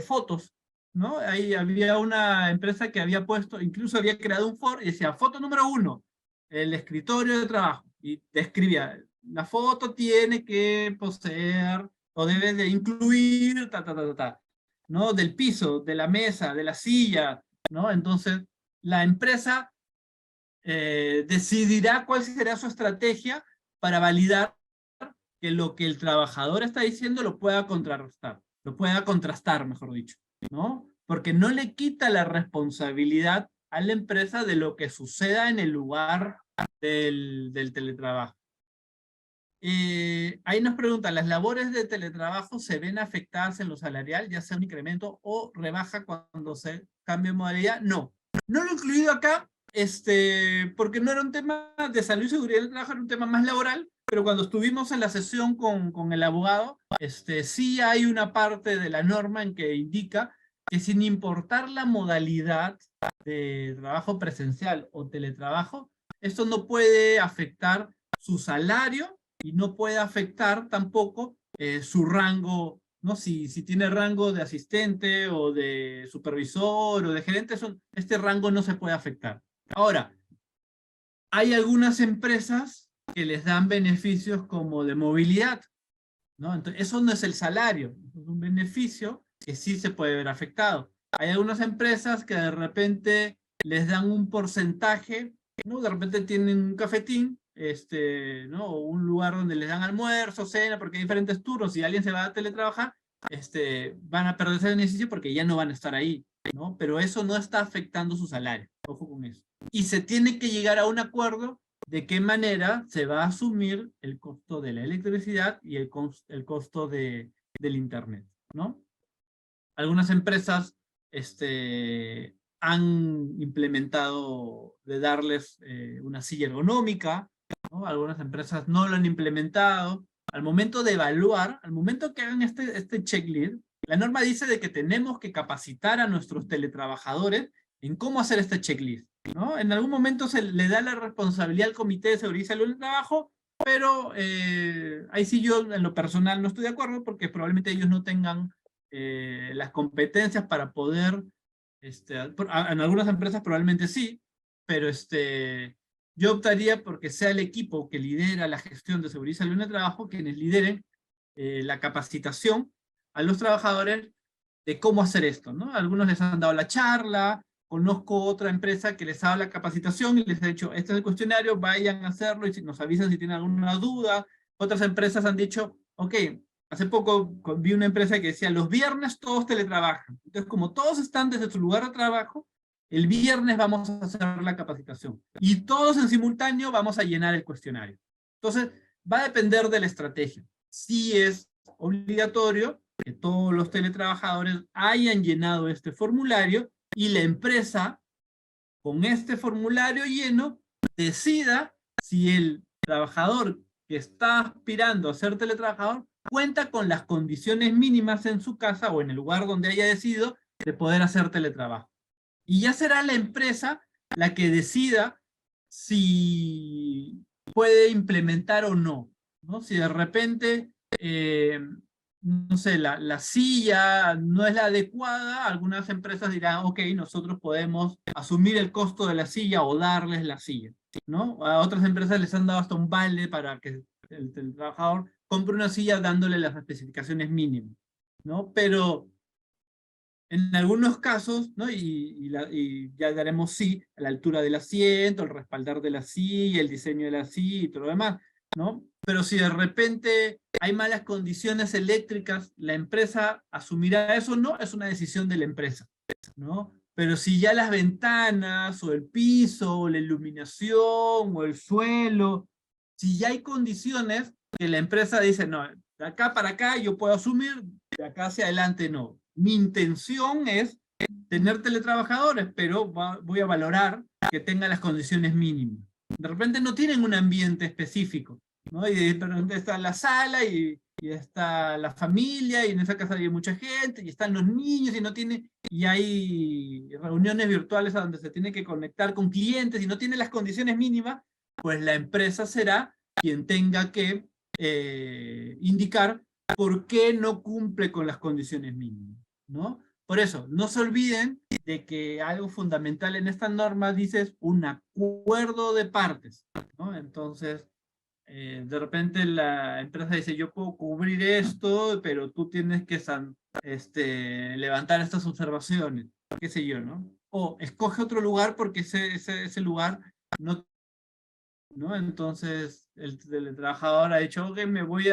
fotos, ¿no? Ahí había una empresa que había puesto, incluso había creado un foro y decía, foto número 1, el escritorio de trabajo. Y describía, la foto tiene que poseer o debe de incluir, ¿no? Del piso, de la mesa, de la silla, ¿no? Entonces, la empresa decidirá cuál será su estrategia para validar que lo que el trabajador está diciendo lo pueda contrarrestar, lo pueda contrastar, mejor dicho, ¿no? Porque no le quita la responsabilidad a la empresa de lo que suceda en el lugar del teletrabajo. Ahí nos preguntan, ¿las labores de teletrabajo se ven afectadas en lo salarial, ya sea un incremento o rebaja cuando se cambia de modalidad? No, no lo he incluido acá, porque no era un tema de salud y seguridad del trabajo, era un tema más laboral, pero cuando estuvimos en la sesión con el abogado, sí hay una parte de la norma en que indica que sin importar la modalidad de trabajo presencial o teletrabajo, esto no puede afectar su salario y no puede afectar tampoco su rango, ¿no? Si tiene rango de asistente o de supervisor o de gerente, este rango no se puede afectar. Ahora, hay algunas empresas que les dan beneficios como de movilidad, ¿no? Entonces, eso no es el salario, es un beneficio que sí se puede ver afectado. Hay algunas empresas que de repente les dan un porcentaje, ¿no? De repente tienen un cafetín, ¿no? O un lugar donde les dan almuerzo, cena, porque hay diferentes turnos, si alguien se va a teletrabajar, van a perder ese beneficio porque ya no van a estar ahí, ¿no? Pero eso no está afectando su salario, ojo con eso. Y se tiene que llegar a un acuerdo de qué manera se va a asumir el costo de la electricidad y el costo del internet, ¿no? Algunas empresas han implementado de darles una silla ergonómica, ¿no? Algunas empresas no lo han implementado. Al momento de evaluar, al momento que hagan este checklist, la norma dice de que tenemos que capacitar a nuestros teletrabajadores en cómo hacer este checklist, ¿no? En algún momento se le da la responsabilidad al Comité de Seguridad y Salud del Trabajo, pero ahí sí yo en lo personal no estoy de acuerdo porque probablemente ellos no tengan las competencias para poder, en algunas empresas probablemente sí, pero yo optaría porque sea el equipo que lidera la gestión de seguridad y salud en el trabajo quienes lideren la capacitación a los trabajadores de cómo hacer esto, ¿no? Algunos les han dado la charla, conozco otra empresa que les ha dado la capacitación y les ha dicho, este es el cuestionario, vayan a hacerlo y nos avisan si tienen alguna duda. Otras empresas han dicho, ok, hace poco vi una empresa que decía, los viernes todos teletrabajan. Entonces, como todos están desde su lugar de trabajo, el viernes vamos a hacer la capacitación. Y todos en simultáneo vamos a llenar el cuestionario. Entonces, va a depender de la estrategia. Si es obligatorio que todos los teletrabajadores hayan llenado este formulario y la empresa, con este formulario lleno, decida si el trabajador que está aspirando a ser teletrabajador cuenta con las condiciones mínimas en su casa o en el lugar donde haya decidido de poder hacer teletrabajo. Y ya será la empresa la que decida si puede implementar o no, ¿no? Si de repente, no sé, la silla no es la adecuada, algunas empresas dirán, ok, nosotros podemos asumir el costo de la silla o darles la silla, ¿no? A otras empresas les han dado hasta un vale para que el trabajador compre una silla dándole las especificaciones mínimas, ¿no? Pero en algunos casos, ¿no? Y ya daremos sí a la altura del asiento, el respaldar de la silla, el diseño de la silla y todo lo demás, ¿no? Pero si de repente hay malas condiciones eléctricas, ¿la empresa asumirá eso? No, es una decisión de la empresa, ¿no? Pero si ya las ventanas, o el piso, o la iluminación, o el suelo, si ya hay condiciones que la empresa dice, no, de acá para acá yo puedo asumir, de acá hacia adelante no. mi intención es tener teletrabajadores, pero voy a valorar que tengan las condiciones mínimas. De repente no tienen un ambiente específico, ¿no? Y de repente está la sala y está la familia, y en esa casa hay mucha gente, y están los niños, y hay reuniones virtuales a donde se tiene que conectar con clientes, y no tiene las condiciones mínimas, pues la empresa será quien tenga que indicar por qué no cumple con las condiciones mínimas, ¿no? Por eso, no se olviden de que algo fundamental en esta norma dice es un acuerdo de partes, ¿no? Entonces, de repente la empresa dice, yo puedo cubrir esto, pero tú tienes que levantar estas observaciones, qué sé yo, ¿no? O escoge otro lugar porque ese lugar ¿no? Entonces el teletrabajador ha dicho, ok, me voy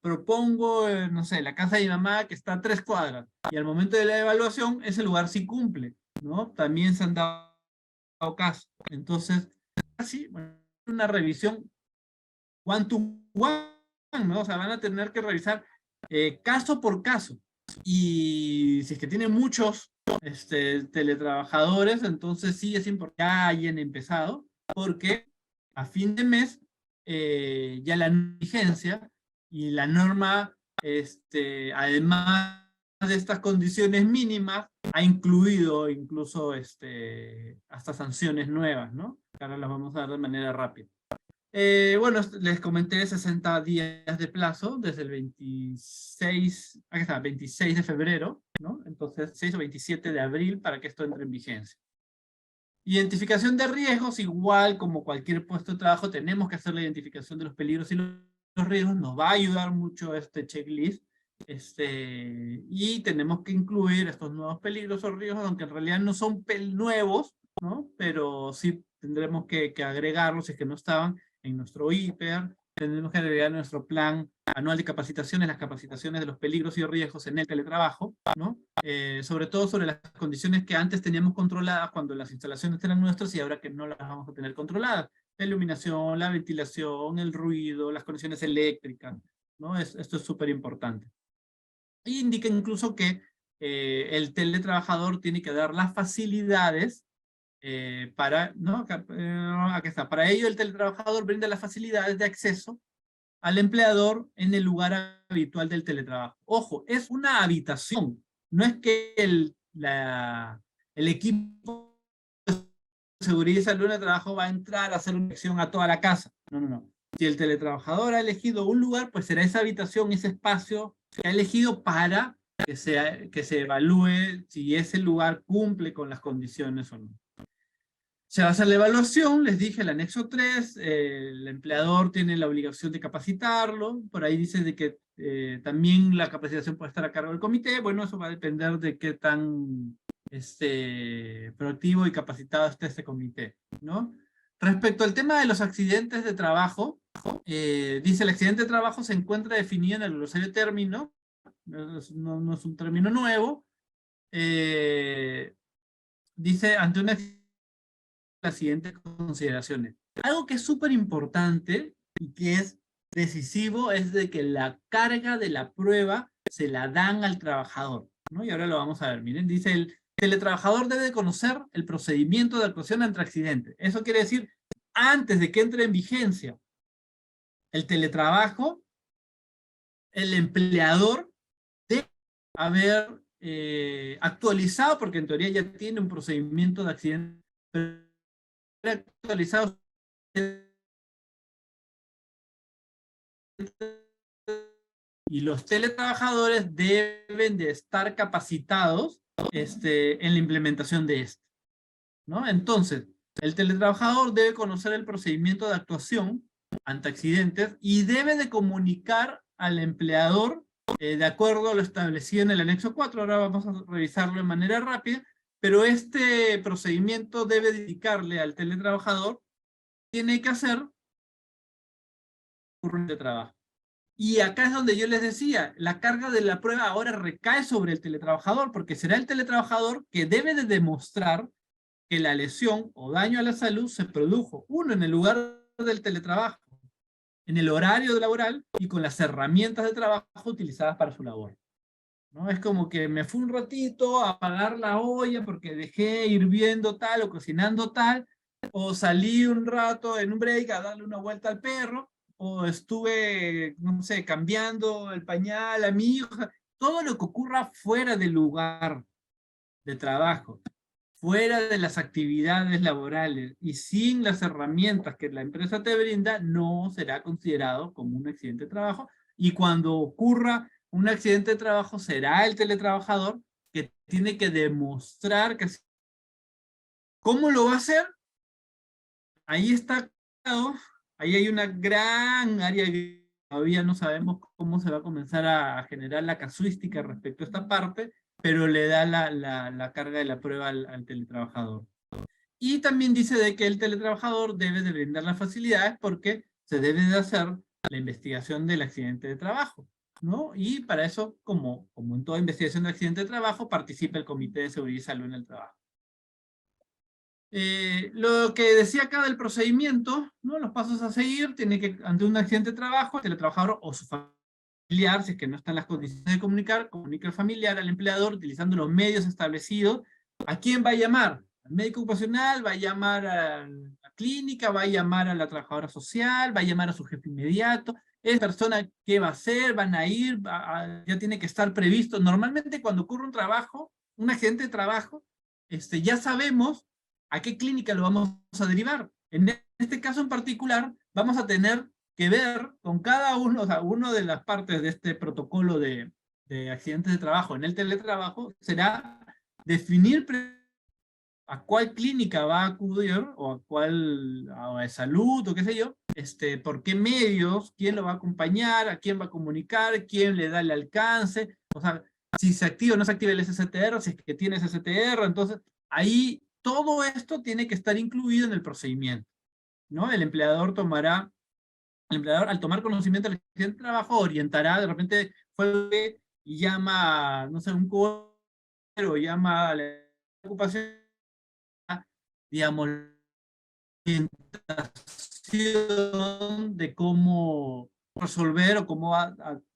propongo, no sé, la casa de mi mamá que está a 3 cuadras, y al momento de la evaluación ese lugar sí cumple, ¿no? También se han dado casos. Entonces, así, bueno, una revisión one to one, ¿no? O sea, van a tener que revisar caso por caso. Y si es que tienen muchos teletrabajadores, entonces sí es importante que hayan empezado, porque a fin de mes ya la vigencia y la norma, además de estas condiciones mínimas, ha incluido incluso hasta sanciones nuevas, ¿no? Ahora las vamos a dar de manera rápida. Bueno, les comenté 60 días de plazo desde el 26, aquí está, 26 de febrero, ¿no? Entonces, 6 o 27 de abril para que esto entre en vigencia. Identificación de riesgos, igual como cualquier puesto de trabajo, tenemos que hacer la identificación de los peligros y los riesgos, nos va a ayudar mucho este checklist, y tenemos que incluir estos nuevos peligros o riesgos, aunque en realidad no son nuevos, ¿no? Pero sí tendremos que agregarlos si es que no estaban en nuestro IPER, tenemos que agregar nuestro plan anual de capacitaciones, las capacitaciones de los peligros y riesgos en el teletrabajo, ¿no? Sobre todo sobre las condiciones que antes teníamos controladas cuando las instalaciones eran nuestras y ahora que no las vamos a tener controladas. La iluminación, la ventilación, el ruido, las condiciones eléctricas, ¿no? Esto es súper importante. Y indica incluso que el teletrabajador tiene que dar las facilidades ¿no? Aquí está. Para ello el teletrabajador brinda las facilidades de acceso al empleador en el lugar habitual del teletrabajo. Ojo, es una habitación, no es que el equipo de seguridad y salud de trabajo va a entrar a hacer una inspección a toda la casa. No, no, no. Si el teletrabajador ha elegido un lugar, pues será esa habitación, ese espacio que ha elegido para que se evalúe si ese lugar cumple con las condiciones o no. Se va a hacer la evaluación, les dije, el anexo 3, el empleador tiene la obligación de capacitarlo, por ahí dice de que también la capacitación puede estar a cargo del comité, bueno, eso va a depender de qué tan proactivo y capacitado esté este comité, ¿no? Respecto al tema de los accidentes de trabajo, dice el accidente de trabajo se encuentra definido en el glosario término, no es un término nuevo, dice ante una las siguientes consideraciones. Algo que es súper importante y que es decisivo es de que la carga de la prueba se la dan al trabajador, ¿no? Y ahora lo vamos a ver. Miren, dice el teletrabajador debe conocer el procedimiento de actuación ante accidente. Eso quiere decir, antes de que entre en vigencia el teletrabajo, el empleador debe haber actualizado, porque en teoría ya tiene un procedimiento de accidente, actualizados y los teletrabajadores deben de estar capacitados en la implementación de esto, ¿no? Entonces, el teletrabajador debe conocer el procedimiento de actuación ante accidentes y debe de comunicar al empleador de acuerdo a lo establecido en el anexo 4. Ahora vamos a revisarlo de manera rápida, pero este procedimiento debe dedicarle al teletrabajador, tiene que hacer un de trabajo. Y acá es donde yo les decía, la carga de la prueba ahora recae sobre el teletrabajador, porque será el teletrabajador que debe de demostrar que la lesión o daño a la salud se produjo, uno, en el lugar del teletrabajo, en el horario laboral y con las herramientas de trabajo utilizadas para su labor, ¿no? Es como que me fui un ratito a apagar la olla porque dejé hirviendo tal o cocinando tal, o salí un rato en un break a darle una vuelta al perro, o estuve, no sé, cambiando el pañal a mi hijo. Todo lo que ocurra fuera del lugar de trabajo, fuera de las actividades laborales y sin las herramientas que la empresa te brinda, no será considerado como un accidente de trabajo. Y cuando ocurra un accidente de trabajo, será el teletrabajador que tiene que demostrar que... ¿Cómo lo va a hacer? Ahí está, ahí hay una gran área que todavía no sabemos cómo se va a comenzar a generar la casuística respecto a esta parte, pero le da la carga de la prueba al teletrabajador. Y también dice de que el teletrabajador debe de brindar las facilidades porque se debe de hacer la investigación del accidente de trabajo, ¿no? Y para eso, como en toda investigación de accidente de trabajo, participa el Comité de Seguridad y Salud en el Trabajo. Lo que decía acá del procedimiento, ¿no? Los pasos a seguir, tiene que, ante un accidente de trabajo, el teletrabajador o su familiar, si es que no está en las condiciones de comunicar, comunica al familiar, al empleador, utilizando los medios establecidos. ¿A quién va a llamar? Al médico ocupacional, va a llamar a la clínica, va a llamar a la trabajadora social, va a llamar a su jefe inmediato. Es persona, ¿qué va a hacer? Van a ir, ya tiene que estar previsto. Normalmente cuando ocurre un trabajo, un accidente de trabajo, ya sabemos a qué clínica lo vamos a derivar. En este caso en particular, vamos a tener que ver con cada uno, o sea, una de las partes de este protocolo de accidentes de trabajo en el teletrabajo será definir a cuál clínica va a acudir, o a cuál, a de salud, o qué sé yo, por qué medios, quién lo va a acompañar, a quién va a comunicar, quién le da el alcance, o sea, si se activa o no se activa el SSTR, si es que tiene SSTR, entonces ahí todo esto tiene que estar incluido en el procedimiento, ¿no? El empleador al tomar conocimiento del accidente de trabajo orientará, de repente fue y llama, no sé, un cobro, llama a la ocupación, digamos, orientación de cómo resolver o cómo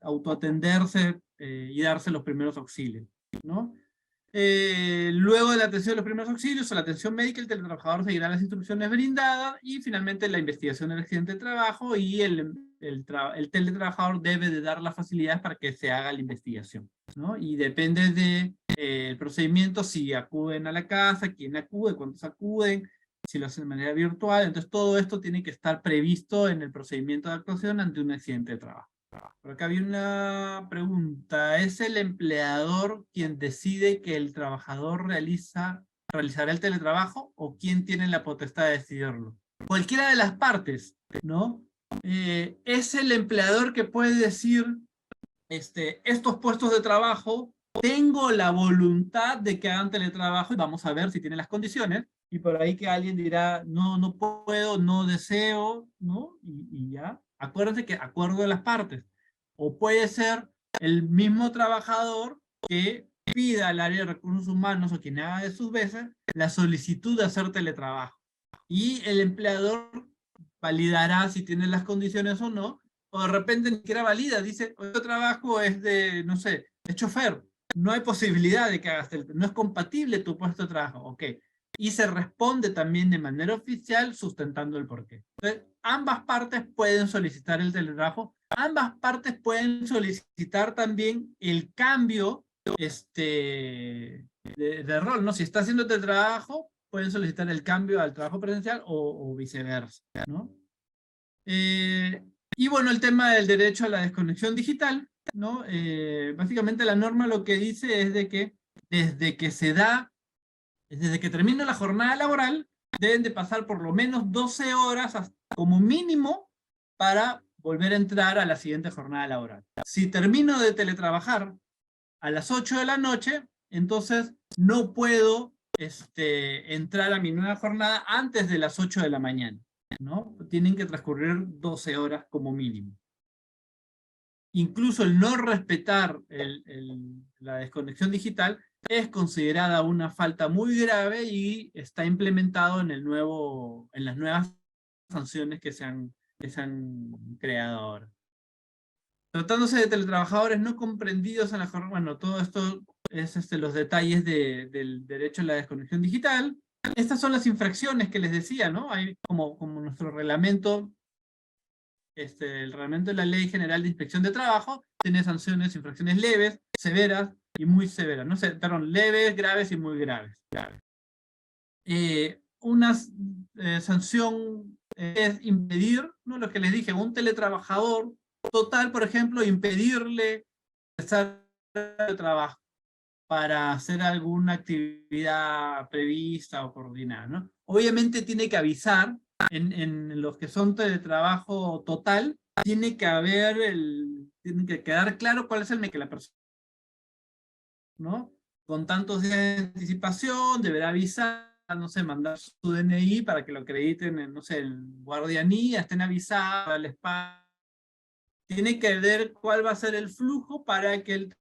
autoatenderse y darse los primeros auxilios, ¿no? Luego de la atención de los primeros auxilios o la atención médica, el teletrabajador seguirá las instrucciones brindadas y finalmente la investigación del accidente de trabajo y el teletrabajador debe de dar las facilidades para que se haga la investigación, ¿no? Y depende del procedimiento, si acuden a la casa, quién acude, cuántos acuden, si lo hacen de manera virtual. Entonces todo esto tiene que estar previsto en el procedimiento de actuación ante un accidente de trabajo. Por acá había una pregunta. ¿Es el empleador quien decide que el trabajador realizará el teletrabajo o quién tiene la potestad de decidirlo? Cualquiera de las partes, ¿no? Es el empleador que puede decir, estos puestos de trabajo, tengo la voluntad de que hagan teletrabajo y vamos a ver si tienen las condiciones. Y por ahí que alguien dirá, no, no puedo, no deseo, ¿no? Y ya. Acuérdense que acuerdo de las partes. O puede ser el mismo trabajador que pida al área de recursos humanos o quien haga de sus veces la solicitud de hacer teletrabajo. Y el empleador validará si tiene las condiciones o no, o de repente ni siquiera valida, dice, el trabajo es de, no sé, de chofer, no hay posibilidad de que hagas no es compatible tu puesto de trabajo, ok. Y se responde también de manera oficial sustentando el porqué. Entonces, ambas partes pueden solicitar el teletrabajo, ambas partes pueden solicitar también el cambio de rol, ¿no? Si está haciendo teletrabajo, pueden solicitar el cambio al trabajo presencial o viceversa, ¿no? Y bueno, el tema del derecho a la desconexión digital, ¿no? Básicamente la norma lo que dice es de que desde que desde que termina la jornada laboral, deben de pasar por lo menos 12 horas como mínimo para volver a entrar a la siguiente jornada laboral. Si termino de teletrabajar a las 8 de la noche, entonces no puedo entrar a mi nueva jornada antes de las 8 de la mañana, ¿no? Tienen que transcurrir 12 horas como mínimo. Incluso el no respetar la desconexión digital es considerada una falta muy grave y está implementado en las nuevas sanciones que se han creado ahora. tratándose de teletrabajadores no comprendidos en la jornada, bueno, todo esto es los detalles del derecho a la desconexión digital. Estas son las infracciones que les decía, ¿no? Hay como nuestro reglamento, el reglamento de la Ley General de Inspección de Trabajo, tiene sanciones, infracciones leves, severas y muy severas. No sé, perdón, leves, graves y muy graves. Una sanción es impedir, ¿no? Lo que les dije, un teletrabajador total, por ejemplo, impedirle empezar el trabajo para hacer alguna actividad prevista o coordinada, ¿no? Obviamente tiene que avisar, en los que son teletrabajo total, tiene que quedar claro cuál es el que la persona, ¿no? Con tantos días de anticipación, deberá avisar, no sé, mandar su DNI para que lo acrediten en, no sé, en guardianía, estén avisados, al spa. Tiene que ver cuál va a ser el flujo para que el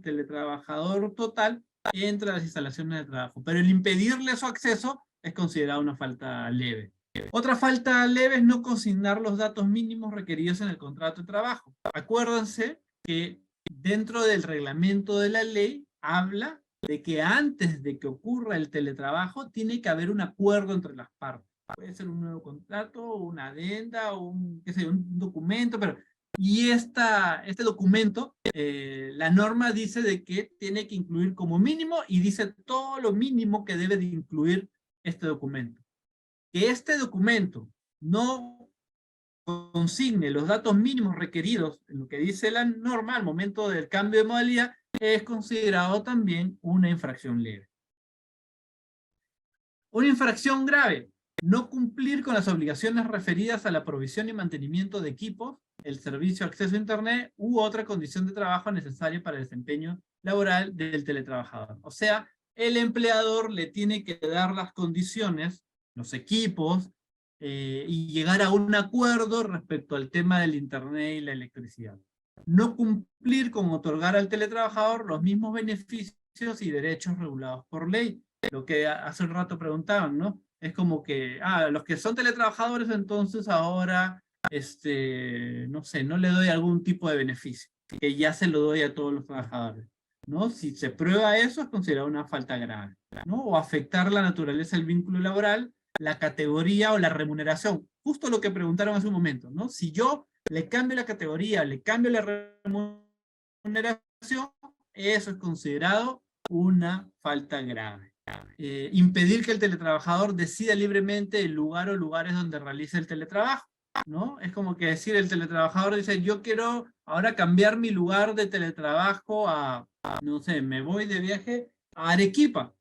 teletrabajador total entre a las instalaciones de trabajo. Pero el impedirle su acceso es considerado una falta leve. Otra falta leve es no consignar los datos mínimos requeridos en el contrato de trabajo. Acuérdense que dentro del reglamento de la ley habla de que antes de que ocurra el teletrabajo tiene que haber un acuerdo entre las partes. Puede ser un nuevo contrato, una adenda, qué sé, un documento, pero y este documento, la norma dice de que tiene que incluir como mínimo y dice todo lo mínimo que debe de incluir este documento. Que este documento no consigne los datos mínimos requeridos en lo que dice la norma al momento del cambio de modalidad es considerado también una infracción leve. Una infracción grave: no cumplir con las obligaciones referidas a la provisión y mantenimiento de equipos, el servicio de acceso a Internet u otra condición de trabajo necesaria para el desempeño laboral del teletrabajador. O sea, el empleador le tiene que dar las condiciones, los equipos, y llegar a un acuerdo respecto al tema del Internet y la electricidad. No cumplir con otorgar al teletrabajador los mismos beneficios y derechos regulados por ley. Lo que hace un rato preguntaban, ¿no? Es como que, los que son teletrabajadores entonces ahora, no sé, no le doy algún tipo de beneficio, que ya se lo doy a todos los trabajadores, ¿no? Si se prueba eso es considerado una falta grave, ¿no? O afectar la naturaleza del vínculo laboral, la categoría o la remuneración. Justo lo que preguntaron hace un momento, ¿no? Si yo le cambio la categoría, le cambio la remuneración, eso es considerado una falta grave. Impedir que el teletrabajador decida libremente el lugar o lugares donde realice el teletrabajo, ¿no? Es como que decir, el teletrabajador dice, yo quiero ahora cambiar mi lugar de teletrabajo no sé, me voy de viaje a Arequipa.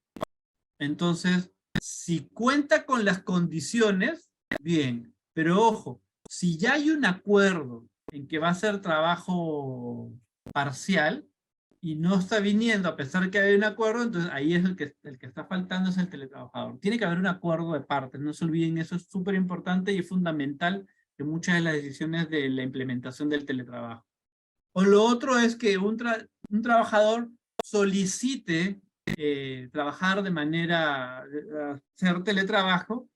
Entonces, si cuenta con las condiciones, bien, pero ojo, si ya hay un acuerdo en que va a ser trabajo parcial, y no está viniendo a pesar que hay un acuerdo, entonces ahí es el que está faltando es el teletrabajador. Tiene que haber un acuerdo de partes, no se olviden, eso es súper importante y fundamental en muchas de las decisiones de la implementación del teletrabajo. O lo otro es que un trabajador solicite trabajar de manera, hacer teletrabajo,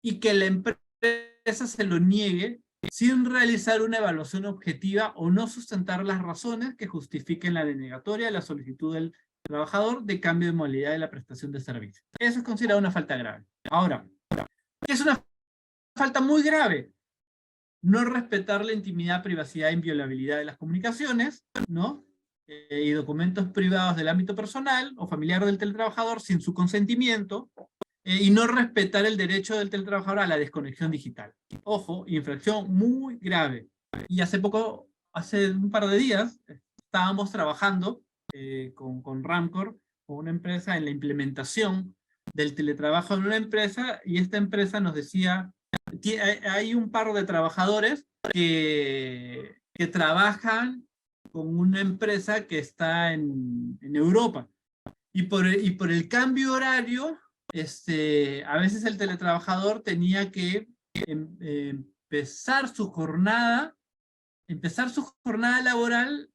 y que la empresa se lo niegue sin realizar una evaluación objetiva o no sustentar las razones que justifiquen la denegatoria de la solicitud del trabajador de cambio de modalidad de la prestación de servicio. Eso es considerado una falta grave. Ahora, ¿qué es una falta muy grave? No respetar la intimidad, privacidad e inviolabilidad de las comunicaciones, ¿no? Y documentos privados del ámbito personal o familiar del teletrabajador sin su consentimiento, y no respetar el derecho del teletrabajador a la desconexión digital. Ojo, infracción muy grave. Y hace un par de días, estábamos trabajando con Ramcor, con una empresa, en la implementación del teletrabajo en una empresa, y esta empresa nos decía, hay un par de trabajadores que trabajan con una empresa que está en Europa. Y por el cambio horario, a veces el teletrabajador tenía que empezar su jornada laboral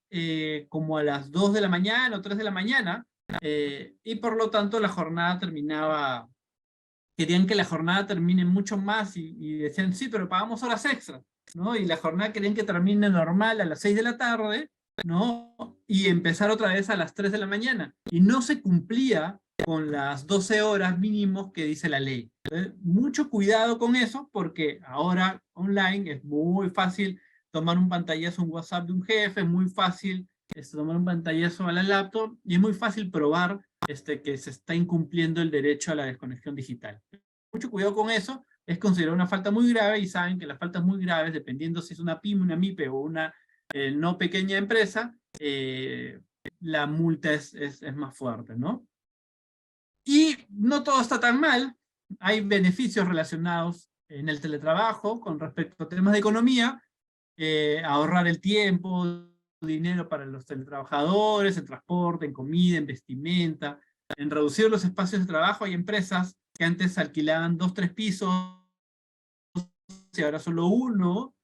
como a las 2 de la mañana o 3 de la mañana, y por lo tanto la jornada terminaba, querían que la jornada termine mucho más, y decían, sí, pero pagamos horas extras. ¿no? Y la jornada querían que termine normal a las 6 de la tarde, ¿no? Y empezar otra vez a las 3 de la mañana. Y no se cumplía con las 12 horas mínimos que dice la ley. Entonces, mucho cuidado con eso, porque ahora online es muy fácil tomar un pantallazo, un WhatsApp de un jefe, es muy fácil tomar un pantallazo a la laptop, y es muy fácil probar que se está incumpliendo el derecho a la desconexión digital. Mucho cuidado con eso, es considerado una falta muy grave, y saben que las faltas muy graves, dependiendo si es una pyme, una MIPE o una no pequeña empresa, la multa es más fuerte, ¿no? Y no todo está tan mal, hay beneficios relacionados en el teletrabajo con respecto a temas de economía, ahorrar el tiempo, dinero para los teletrabajadores, en transporte, en comida, en vestimenta, en reducir los espacios de trabajo. Hay empresas que antes alquilaban 2, 3 pisos, y ahora solo uno,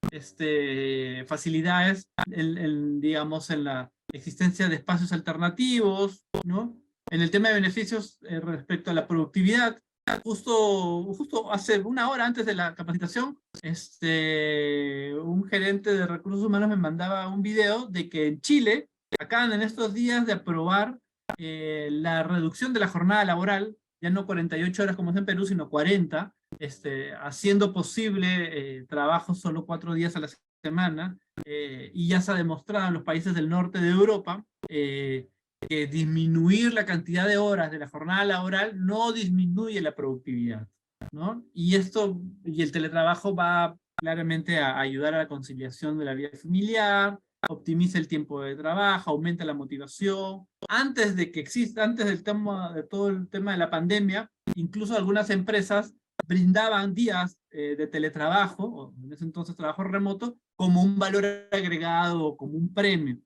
facilidades, digamos, en la existencia de espacios alternativos, ¿no? En el tema de beneficios respecto a la productividad, justo hace una hora antes de la capacitación, un gerente de recursos humanos me mandaba un video de que en Chile acaban en estos días de aprobar la reducción de la jornada laboral, ya no 48 horas como es en Perú, sino 40, haciendo posible trabajo solo 4 días a la semana, y ya se ha demostrado en los países del norte de Europa que disminuir la cantidad de horas de la jornada laboral no disminuye la productividad, ¿no? Y el teletrabajo va claramente a ayudar a la conciliación de la vida familiar, optimiza el tiempo de trabajo, aumenta la motivación. Antes de todo el tema de la pandemia, incluso algunas empresas brindaban días de teletrabajo, o en ese entonces trabajo remoto, como un valor agregado, como un premio,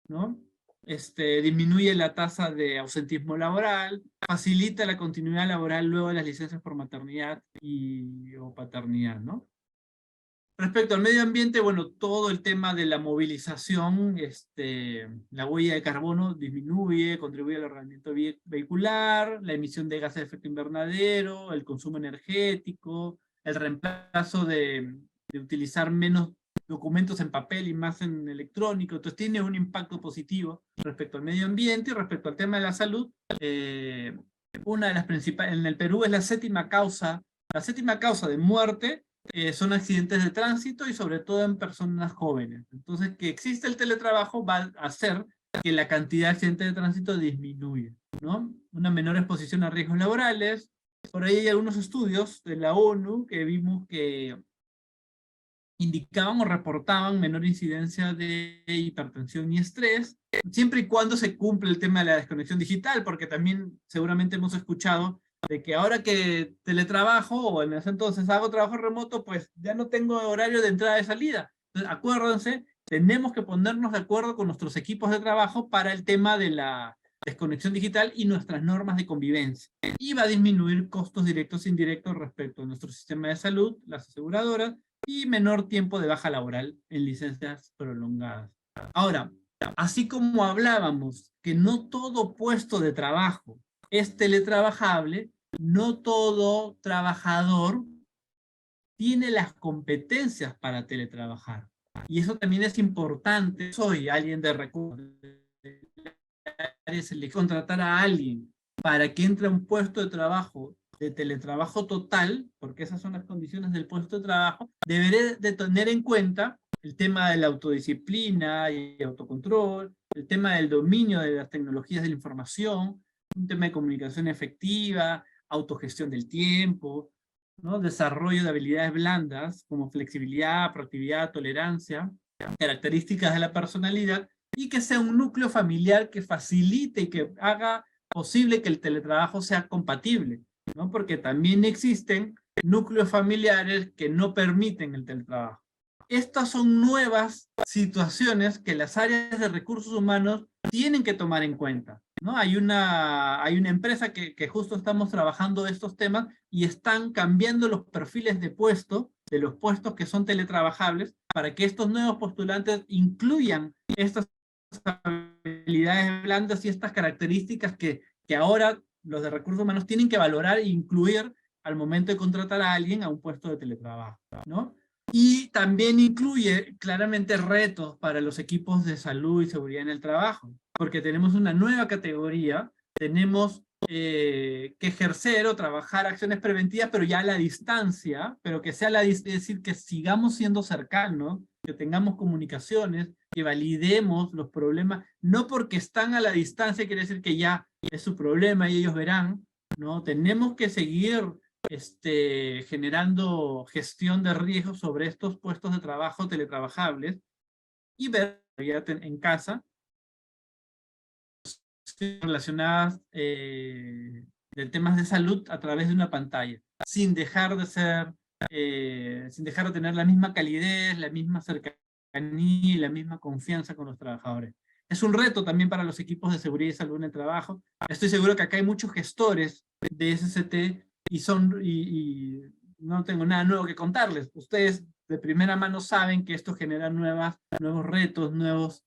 ¿no? Disminuye la tasa de ausentismo laboral, facilita la continuidad laboral luego de las licencias por maternidad o paternidad, ¿no? Respecto al medio ambiente, bueno, todo el tema de la movilización, la huella de carbono disminuye, contribuye al ordenamiento vehicular, la emisión de gases de efecto invernadero, el consumo energético, el reemplazo de utilizar menos documentos en papel y más en electrónico. Entonces tiene un impacto positivo respecto al medio ambiente. Y respecto al tema de la salud, una de las principales, en el Perú es la séptima causa de muerte, son accidentes de tránsito, y sobre todo en personas jóvenes. Entonces, que existe el teletrabajo va a hacer que la cantidad de accidentes de tránsito disminuya, ¿no? Una menor exposición a riesgos laborales. Por ahí hay algunos estudios de la ONU que vimos que indicaban o reportaban menor incidencia de hipertensión y estrés, siempre y cuando se cumple el tema de la desconexión digital, porque también seguramente hemos escuchado de que ahora que teletrabajo, o en ese entonces hago trabajo remoto, pues ya no tengo horario de entrada y salida. Entonces, acuérdense, tenemos que ponernos de acuerdo con nuestros equipos de trabajo para el tema de la desconexión digital y nuestras normas de convivencia. Y va a disminuir costos directos e indirectos respecto a nuestro sistema de salud, las aseguradoras, y menor tiempo de baja laboral en licencias prolongadas. Ahora, así como hablábamos que no todo puesto de trabajo es teletrabajable, no todo trabajador tiene las competencias para teletrabajar. Y eso también es importante. Soy alguien de recursos, contratar a alguien para que entre a un puesto de trabajo de teletrabajo total, porque esas son las condiciones del puesto de trabajo, deberé de tener en cuenta el tema de la autodisciplina y autocontrol, el tema del dominio de las tecnologías de la información, un tema de comunicación efectiva, autogestión del tiempo, ¿no? Desarrollo de habilidades blandas como flexibilidad, proactividad, tolerancia, características de la personalidad, y que sea un núcleo familiar que facilite y que haga posible que el teletrabajo sea compatible, ¿no? Porque también existen núcleos familiares que no permiten el teletrabajo. Estas son nuevas situaciones que las áreas de recursos humanos tienen que tomar en cuenta, ¿no? Hay una empresa que justo estamos trabajando estos temas, y están cambiando los perfiles de puesto, de los puestos que son teletrabajables, para que estos nuevos postulantes incluyan estas habilidades blandas y estas características que ahora los de recursos humanos tienen que valorar e incluir al momento de contratar a alguien a un puesto de teletrabajo, ¿no? Y también incluye claramente retos para los equipos de salud y seguridad en el trabajo, porque tenemos una nueva categoría, tenemos que ejercer o trabajar acciones preventivas, pero ya a la distancia, pero que sea es decir, que sigamos siendo cercanos, que tengamos comunicaciones, que validemos los problemas, no porque están a la distancia quiere decir que ya es su problema y ellos verán, ¿no? Tenemos que seguir generando gestión de riesgos sobre estos puestos de trabajo teletrabajables y ver ya en casa relacionadas de temas de salud a través de una pantalla, sin dejar de ser, sin dejar de tener la misma calidez, la misma cercanía y la misma confianza con los trabajadores. Es un reto también para los equipos de seguridad y salud en el trabajo. Estoy seguro que acá hay muchos gestores de SCT y no tengo nada nuevo que contarles. Ustedes de primera mano saben que esto genera nuevos retos, nuevas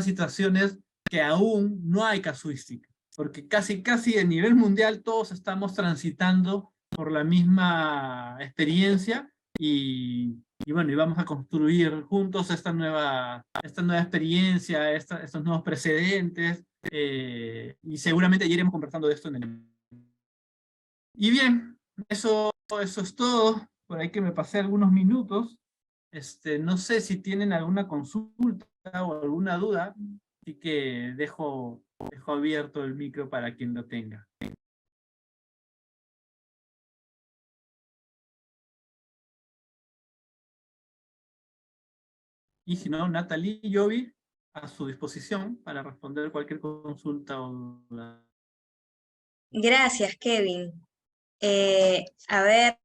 situaciones que aún no hay casuística, porque casi a nivel mundial todos estamos transitando por la misma experiencia y bueno, y vamos a construir juntos esta nueva experiencia, estos nuevos precedentes, y seguramente ya iremos conversando de esto en el... Y bien, eso es todo, por ahí que me pasé algunos minutos. No sé si tienen alguna consulta o alguna duda, así que dejo abierto el micro para quien lo tenga. Y si no, Natalie y Jovi, a su disposición para responder cualquier consulta o duda. Gracias, Kevin. A ver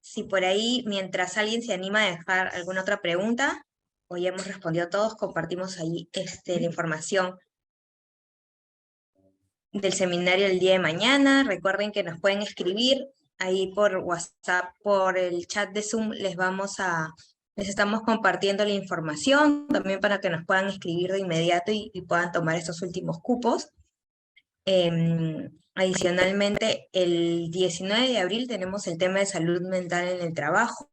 si por ahí, mientras alguien se anima a dejar alguna otra pregunta, o ya hemos respondido todos, compartimos ahí la información del seminario el día de mañana. Recuerden que nos pueden escribir ahí por WhatsApp, por el chat de Zoom, les estamos compartiendo la información, también para que nos puedan escribir de inmediato y puedan tomar estos últimos cupos. Adicionalmente, el 19 de abril tenemos el tema de salud mental en el trabajo,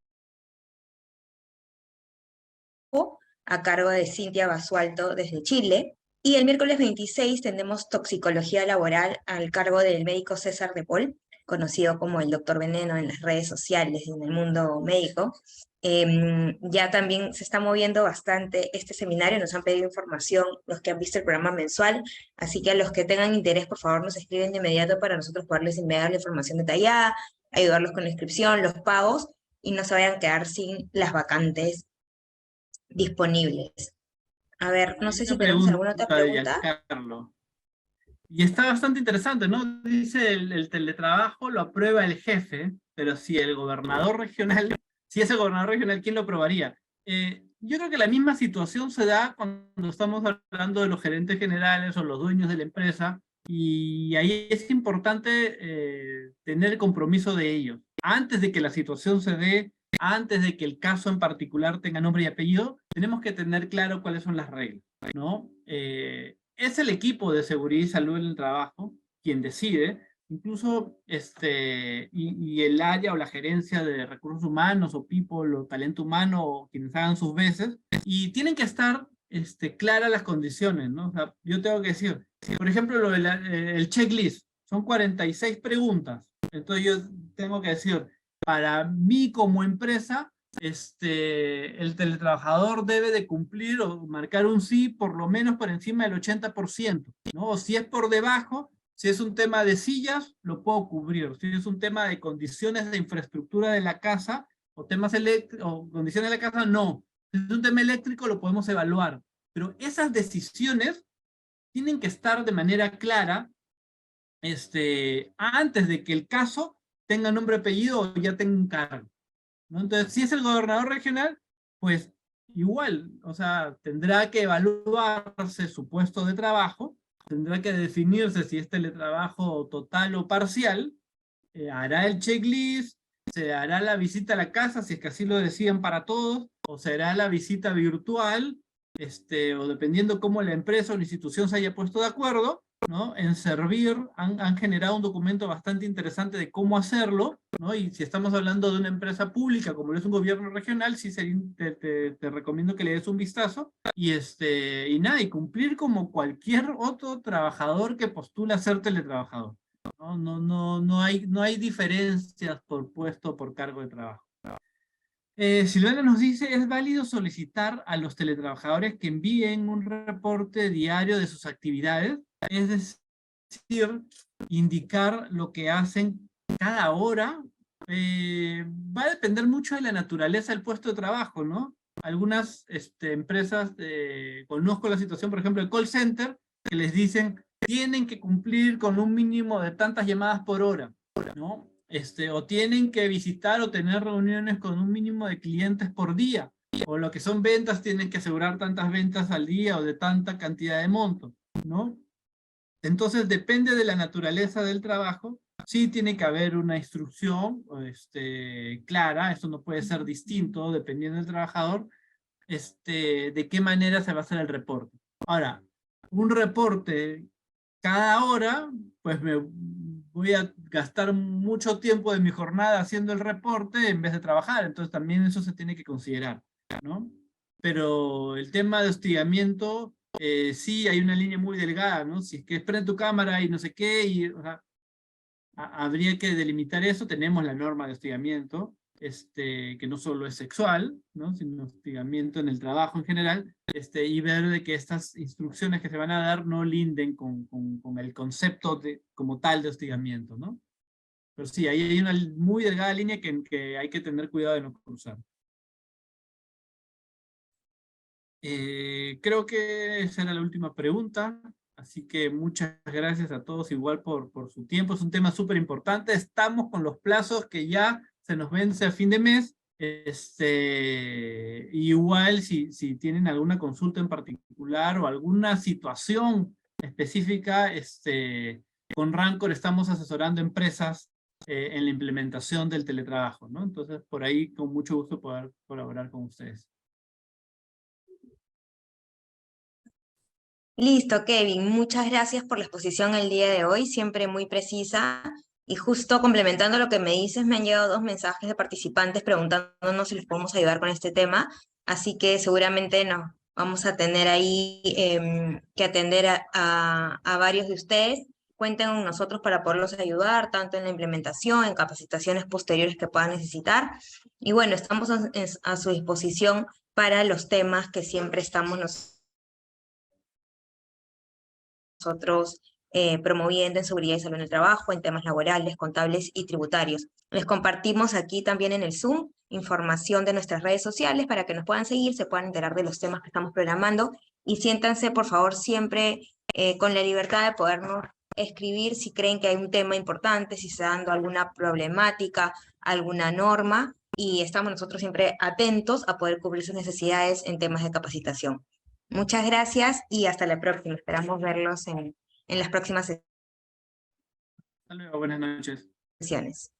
a cargo de Cintia Basualto desde Chile. Y el miércoles 26 tenemos toxicología laboral al cargo del médico César de Paul, conocido como el Doctor Veneno en las redes sociales y en el mundo médico. Ya también se está moviendo bastante este seminario, nos han pedido información los que han visto el programa mensual, así que a los que tengan interés, por favor, nos escriben de inmediato para nosotros poderles enviar la información detallada, ayudarlos con la inscripción, los pagos, y no se vayan a quedar sin las vacantes disponibles. A ver, no sé si tenemos alguna otra pregunta. Giancarlo. Y está bastante interesante, ¿no? Dice el teletrabajo lo aprueba el jefe, pero si el gobernador regional, si es el gobernador regional, ¿quién lo aprobaría? Yo creo que la misma situación se da cuando estamos hablando de los gerentes generales o los dueños de la empresa, y ahí es importante tener el compromiso de ellos. Antes de que la situación se dé, antes de que el caso en particular tenga nombre y apellido, tenemos que tener claro cuáles son las reglas, ¿no? Es el equipo de seguridad y salud en el trabajo quien decide, incluso y el área o la gerencia de recursos humanos o people o talento humano o quienes hagan sus veces, y tienen que estar claras las condiciones, ¿no? O sea, yo tengo que decir, por ejemplo, el checklist, son 46 preguntas, entonces yo tengo que decir, para mí como empresa, el teletrabajador debe de cumplir o marcar un sí por lo menos por encima del 80%, ¿no? O si es por debajo, si es un tema de sillas, lo puedo cubrir. Si es un tema de condiciones de infraestructura de la casa o temas o condiciones de la casa, no. Si es un tema eléctrico, lo podemos evaluar. Pero esas decisiones tienen que estar de manera clara antes de que el caso tenga nombre y apellido o ya tenga un cargo, ¿no? Entonces, si es el gobernador regional, pues igual, o sea, tendrá que evaluarse su puesto de trabajo, tendrá que definirse si es teletrabajo total o parcial, hará el checklist, se hará la visita a la casa, si es que así lo deciden para todos, o será la visita virtual, o dependiendo cómo la empresa o la institución se haya puesto de acuerdo, ¿no? En Servir han generado un documento bastante interesante de cómo hacerlo, ¿no? Y si estamos hablando de una empresa pública, como lo es un gobierno regional, sí te recomiendo que le des un vistazo, y nada, y cumplir como cualquier otro trabajador que postula ser teletrabajador. No hay diferencias por puesto o por cargo de trabajo. Silvana nos dice, ¿es válido solicitar a los teletrabajadores que envíen un reporte diario de sus actividades? Es decir, indicar lo que hacen cada hora. Va a depender mucho de la naturaleza del puesto de trabajo, ¿no? Algunas empresas, conozco la situación, por ejemplo, el call center, que les dicen, tienen que cumplir con un mínimo de tantas llamadas por hora, ¿no? O tienen que visitar o tener reuniones con un mínimo de clientes por día, o lo que son ventas, tienen que asegurar tantas ventas al día o de tanta cantidad de monto, ¿no? Entonces depende de la naturaleza del trabajo, sí tiene que haber una instrucción clara, eso no puede ser distinto dependiendo del trabajador, de qué manera se va a hacer el reporte. Ahora, un reporte cada hora, pues me voy a gastar mucho tiempo de mi jornada haciendo el reporte en vez de trabajar, entonces también eso se tiene que considerar, ¿no? Pero el tema de hostigamiento, sí hay una línea muy delgada, ¿no? Si es que prende tu cámara y no sé qué, o sea, habría que delimitar eso, tenemos la norma de hostigamiento, que no solo es sexual, ¿no? Sino hostigamiento en el trabajo en general, y ver de que estas instrucciones que se van a dar no linden con el concepto como tal de hostigamiento, ¿no? Pero sí, ahí hay una muy delgada línea que hay que tener cuidado de no cruzar. Creo que esa era la última pregunta, así que muchas gracias a todos igual por su tiempo, es un tema súper importante, estamos con los plazos que ya se nos vence a fin de mes, igual si tienen alguna consulta en particular o alguna situación específica, con Rancor estamos asesorando empresas en la implementación del teletrabajo, ¿no? Entonces por ahí con mucho gusto poder colaborar con ustedes. Listo, Kevin. Muchas gracias por la exposición el día de hoy, siempre muy precisa. Y justo complementando lo que me dices, me han llegado 2 mensajes de participantes preguntándonos si les podemos ayudar con este tema. Así que seguramente nos vamos a tener ahí que atender a varios de ustedes. Cuenten con nosotros para poderlos ayudar, tanto en la implementación, en capacitaciones posteriores que puedan necesitar. Y bueno, estamos a su disposición para los temas que siempre estamos nosotros promoviendo en seguridad y salud en el trabajo, en temas laborales, contables y tributarios. Les compartimos aquí también en el Zoom información de nuestras redes sociales para que nos puedan seguir, se puedan enterar de los temas que estamos programando y siéntanse, por favor, siempre con la libertad de podernos escribir si creen que hay un tema importante, si está dando alguna problemática, alguna norma, y estamos nosotros siempre atentos a poder cubrir sus necesidades en temas de capacitación. Muchas gracias y hasta la próxima. Esperamos verlos en las próximas Hasta luego, buenas noches. sesiones.